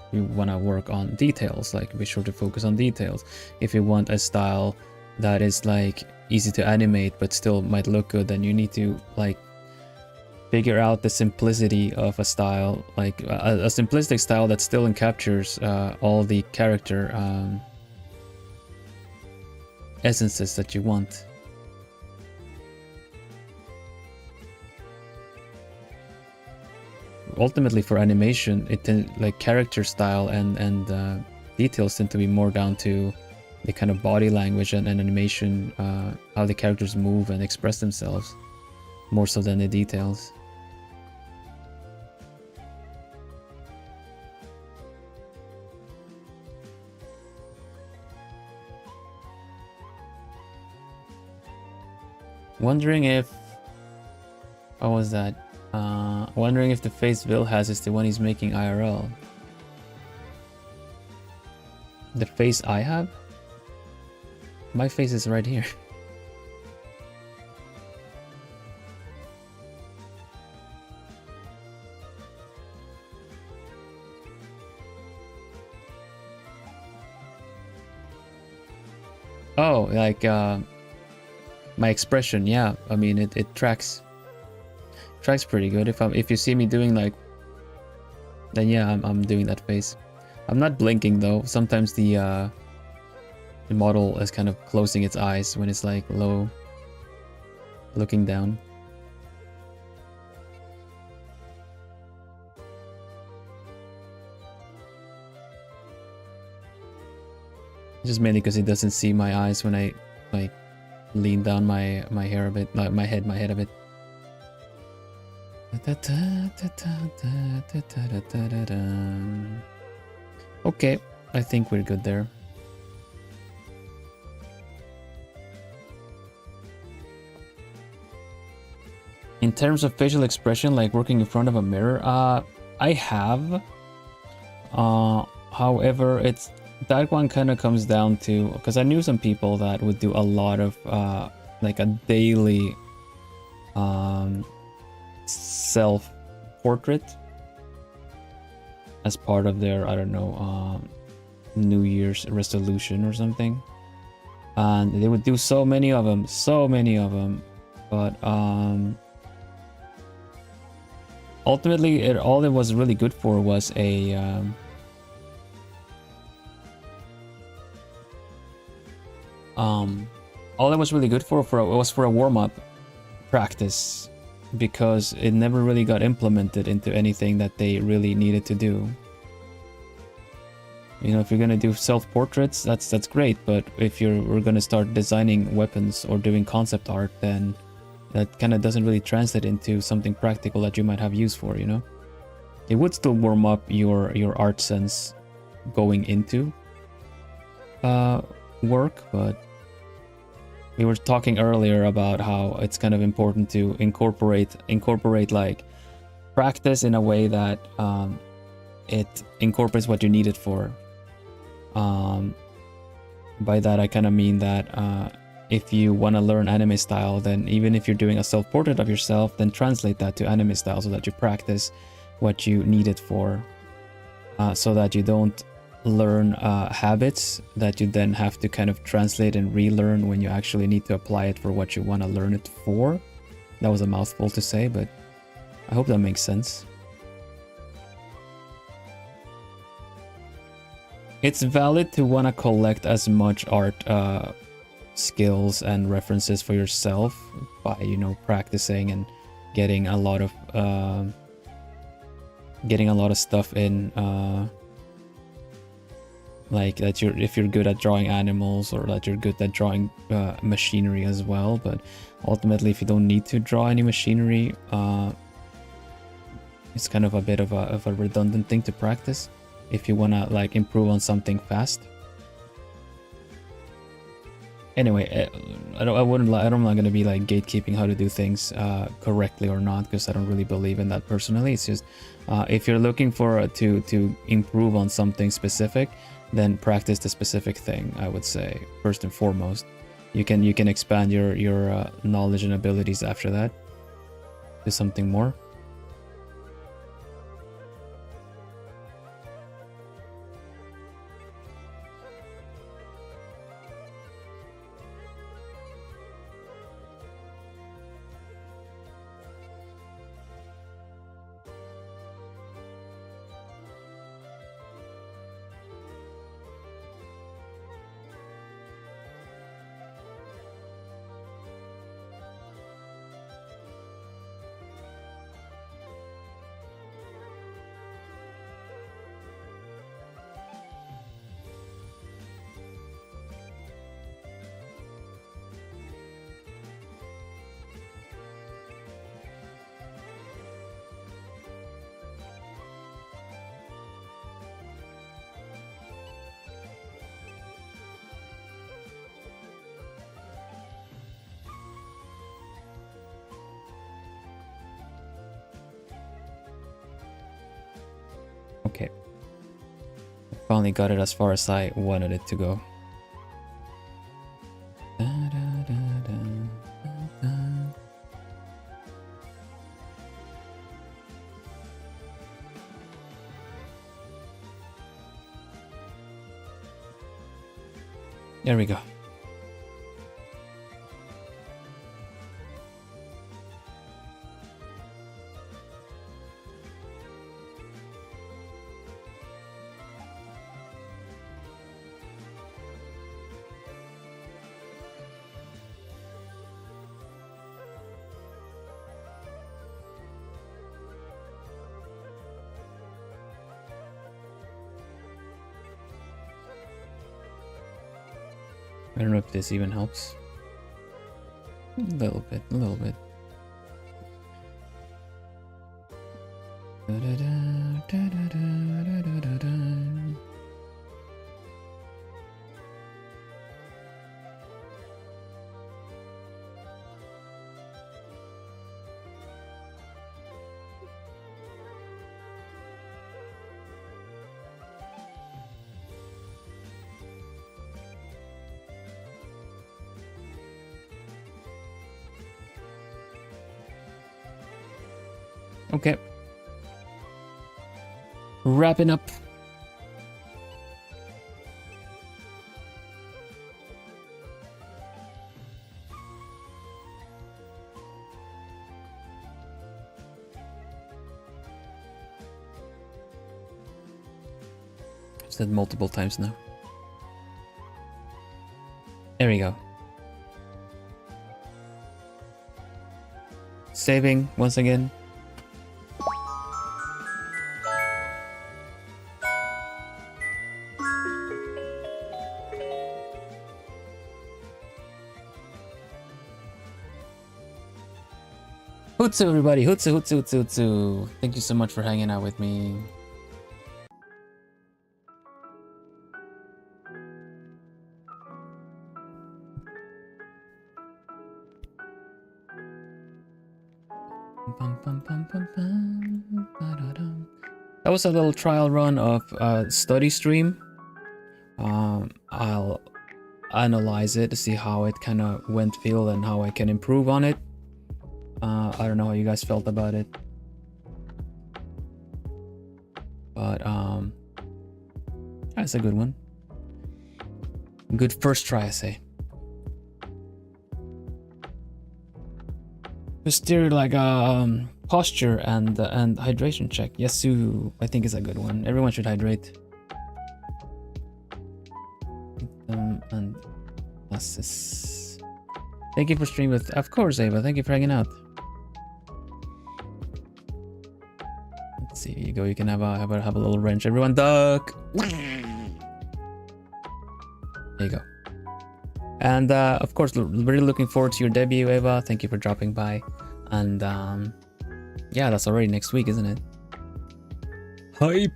to work on details, like be sure to focus on details. If you want a style that is like easy to animate but still might look good, then you need to like figure out the simplicity of a style, like a simplistic style that still captures all the character essences that you want. Ultimately, for animation, like character style and details tend to be more down to the kind of body language and animation, how the characters move and express themselves, more so than the details. Wondering if... what was that? Wondering if the face Vil has is the one he's making IRL. The face I have? My face is right here. Oh, like my expression, yeah. I mean, it tracks pretty good. If you see me doing like, then yeah, I'm doing that face. I'm not blinking though. Sometimes the model is kind of closing its eyes when it's like low, looking down. Just mainly because it doesn't see my eyes when I like lean down my hair a bit, like my head a bit. Okay, I think we're good there. In terms of facial expression, like working in front of a mirror, I have. However, that one kind of comes down to, because I knew some people that would do a lot of like a daily self-portrait as part of their, I don't know, New Year's resolution or something, and they would do so many of them, but ultimately all it was really good for was a all it was really good for a warm-up practice, because it never really got implemented into anything that they really needed to do. You know, if you're gonna do self-portraits, that's great, but if we're gonna start designing weapons or doing concept art, then that kind of doesn't really translate into something practical that you might have use for, you know? It would still warm up your art sense going into work, but we were talking earlier about how it's kind of important to incorporate like practice in a way that it incorporates what you need it for. By that I kind of mean that if you want to learn anime style, then even if you're doing a self-portrait of yourself, then translate that to anime style so that you practice what you need it for, so that you don't learn habits that you then have to kind of translate and relearn when you actually need to apply it for what you want to learn it for. That was a mouthful to say, but I hope that makes sense. It's valid to want to collect as much art skills and references for yourself by, you know, practicing and getting a lot of stuff in, like that if you're good at drawing animals, or that you're good at drawing machinery as well. But ultimately, if you don't need to draw any machinery, it's kind of a bit of a redundant thing to practice if you want to like improve on something fast. Anyway, I'm not gonna be like gatekeeping how to do things correctly or not, because I don't really believe in that personally. It's just if you're looking for to improve on something specific, then practice the specific thing. I would say first and foremost, you can expand your knowledge and abilities after that to something more. Okay. Finally got it as far as I wanted it to go. There we go. I don't know if this even helps. A little bit, a little bit. Okay. Wrapping up. I've said multiple times now. There we go. Saving once again. Hutsu, everybody. Hutsu, Hutsu, Hutsu, Hutsu. Thank you so much for hanging out with me. That was a little trial run of study stream. I'll analyze it to see how it kind of feel and how I can improve on it. I don't know how you guys felt about it, but that's a good one. Good first try, I say. Posterior, like posture and hydration check. Yasu, I think is a good one. Everyone should hydrate. And assist. Thank you for streaming with. Of course, Ava. Thank you for hanging out. Let's see. Here you go. You can have a little wrench. Everyone, duck. There you go. And of course, really looking forward to your debut, Eva. Thank you for dropping by. And yeah, that's already next week, isn't it? Hype.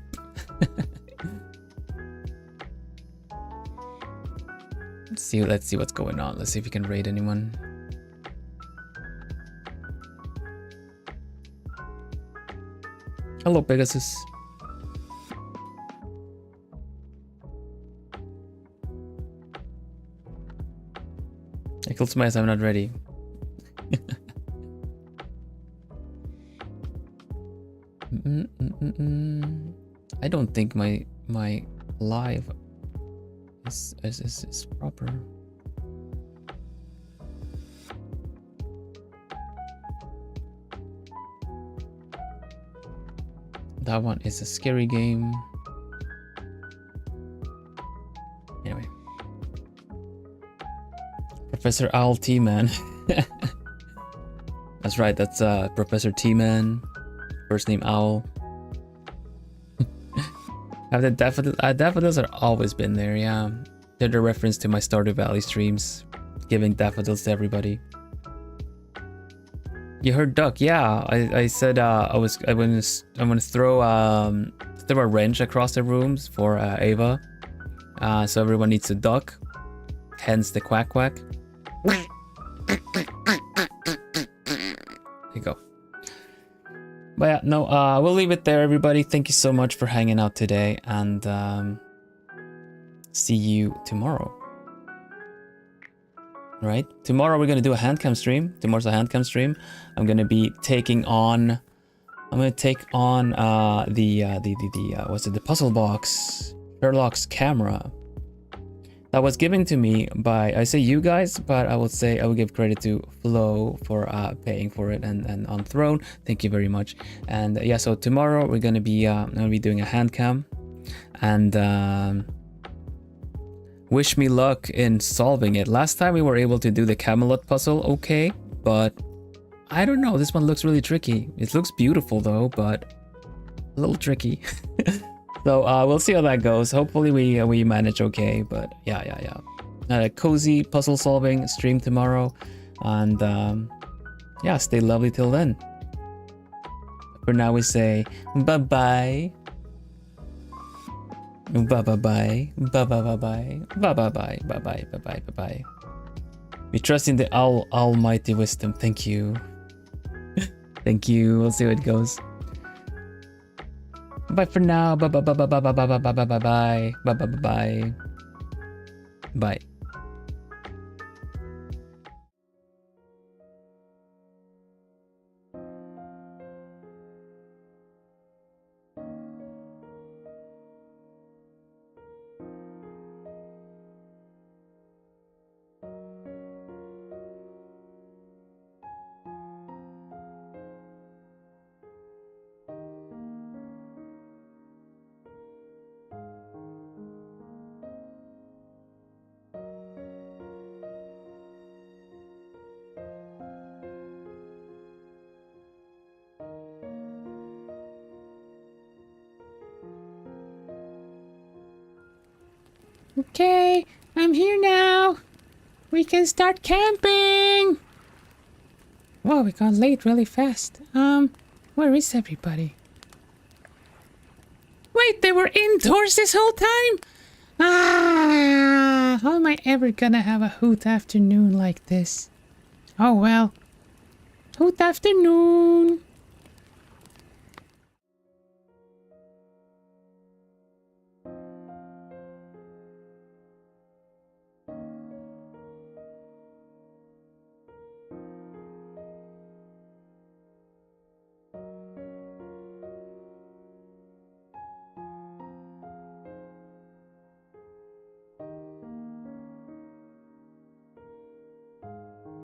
Let's see what's going on. Let's see if we can raid anyone. Hello, Pegasus. I killed Smice, I'm not ready. I don't think my live is proper. That one is a scary game. Anyway. Professor Owl T-Man. That's right, that's Professor T-Man. First name Owl. The daffodils have always been there, yeah. They're the reference to my Stardew Valley streams, giving daffodils to everybody. You heard duck, yeah. I said I'm gonna throw a wrench across the rooms for Ava. So everyone needs to duck. Hence the quack quack. There you go. But yeah, no, we'll leave it there, everybody. Thank you so much for hanging out today, and see you tomorrow. Right? Tomorrow we're gonna do a handcam stream. Tomorrow's a handcam stream. I'm gonna be taking on. I'm gonna take on the puzzle box Sherlock's camera. That was given to me by, I say you guys, but I would say I would give credit to Flo for paying for it, and on Throne, thank you very much. And yeah, so tomorrow we're gonna be doing a hand cam, and wish me luck in solving it. Last time we were able to do the Camelot puzzle, okay, but I don't know. This one looks really tricky. It looks beautiful though, but a little tricky. So we'll see how that goes. Hopefully we manage okay, but yeah. A cozy puzzle solving stream tomorrow, and yeah, stay lovely till then. For now we say bye-bye. Bye-bye. Bye-bye. Bye-bye. Bye-bye. Bye-bye. Bye-bye. We trust in the almighty wisdom. Thank you. Thank you. We'll see how it goes. Bye for now. Bye bye bye bye bye bye bye bye bye bye bye bye bye bye bye bye. Okay, I'm here now. We can start camping. Whoa, we got late really fast. Where is everybody? Wait, they were indoors this whole time? How am I ever gonna have a hoot afternoon like this? Oh well. Hoot afternoon.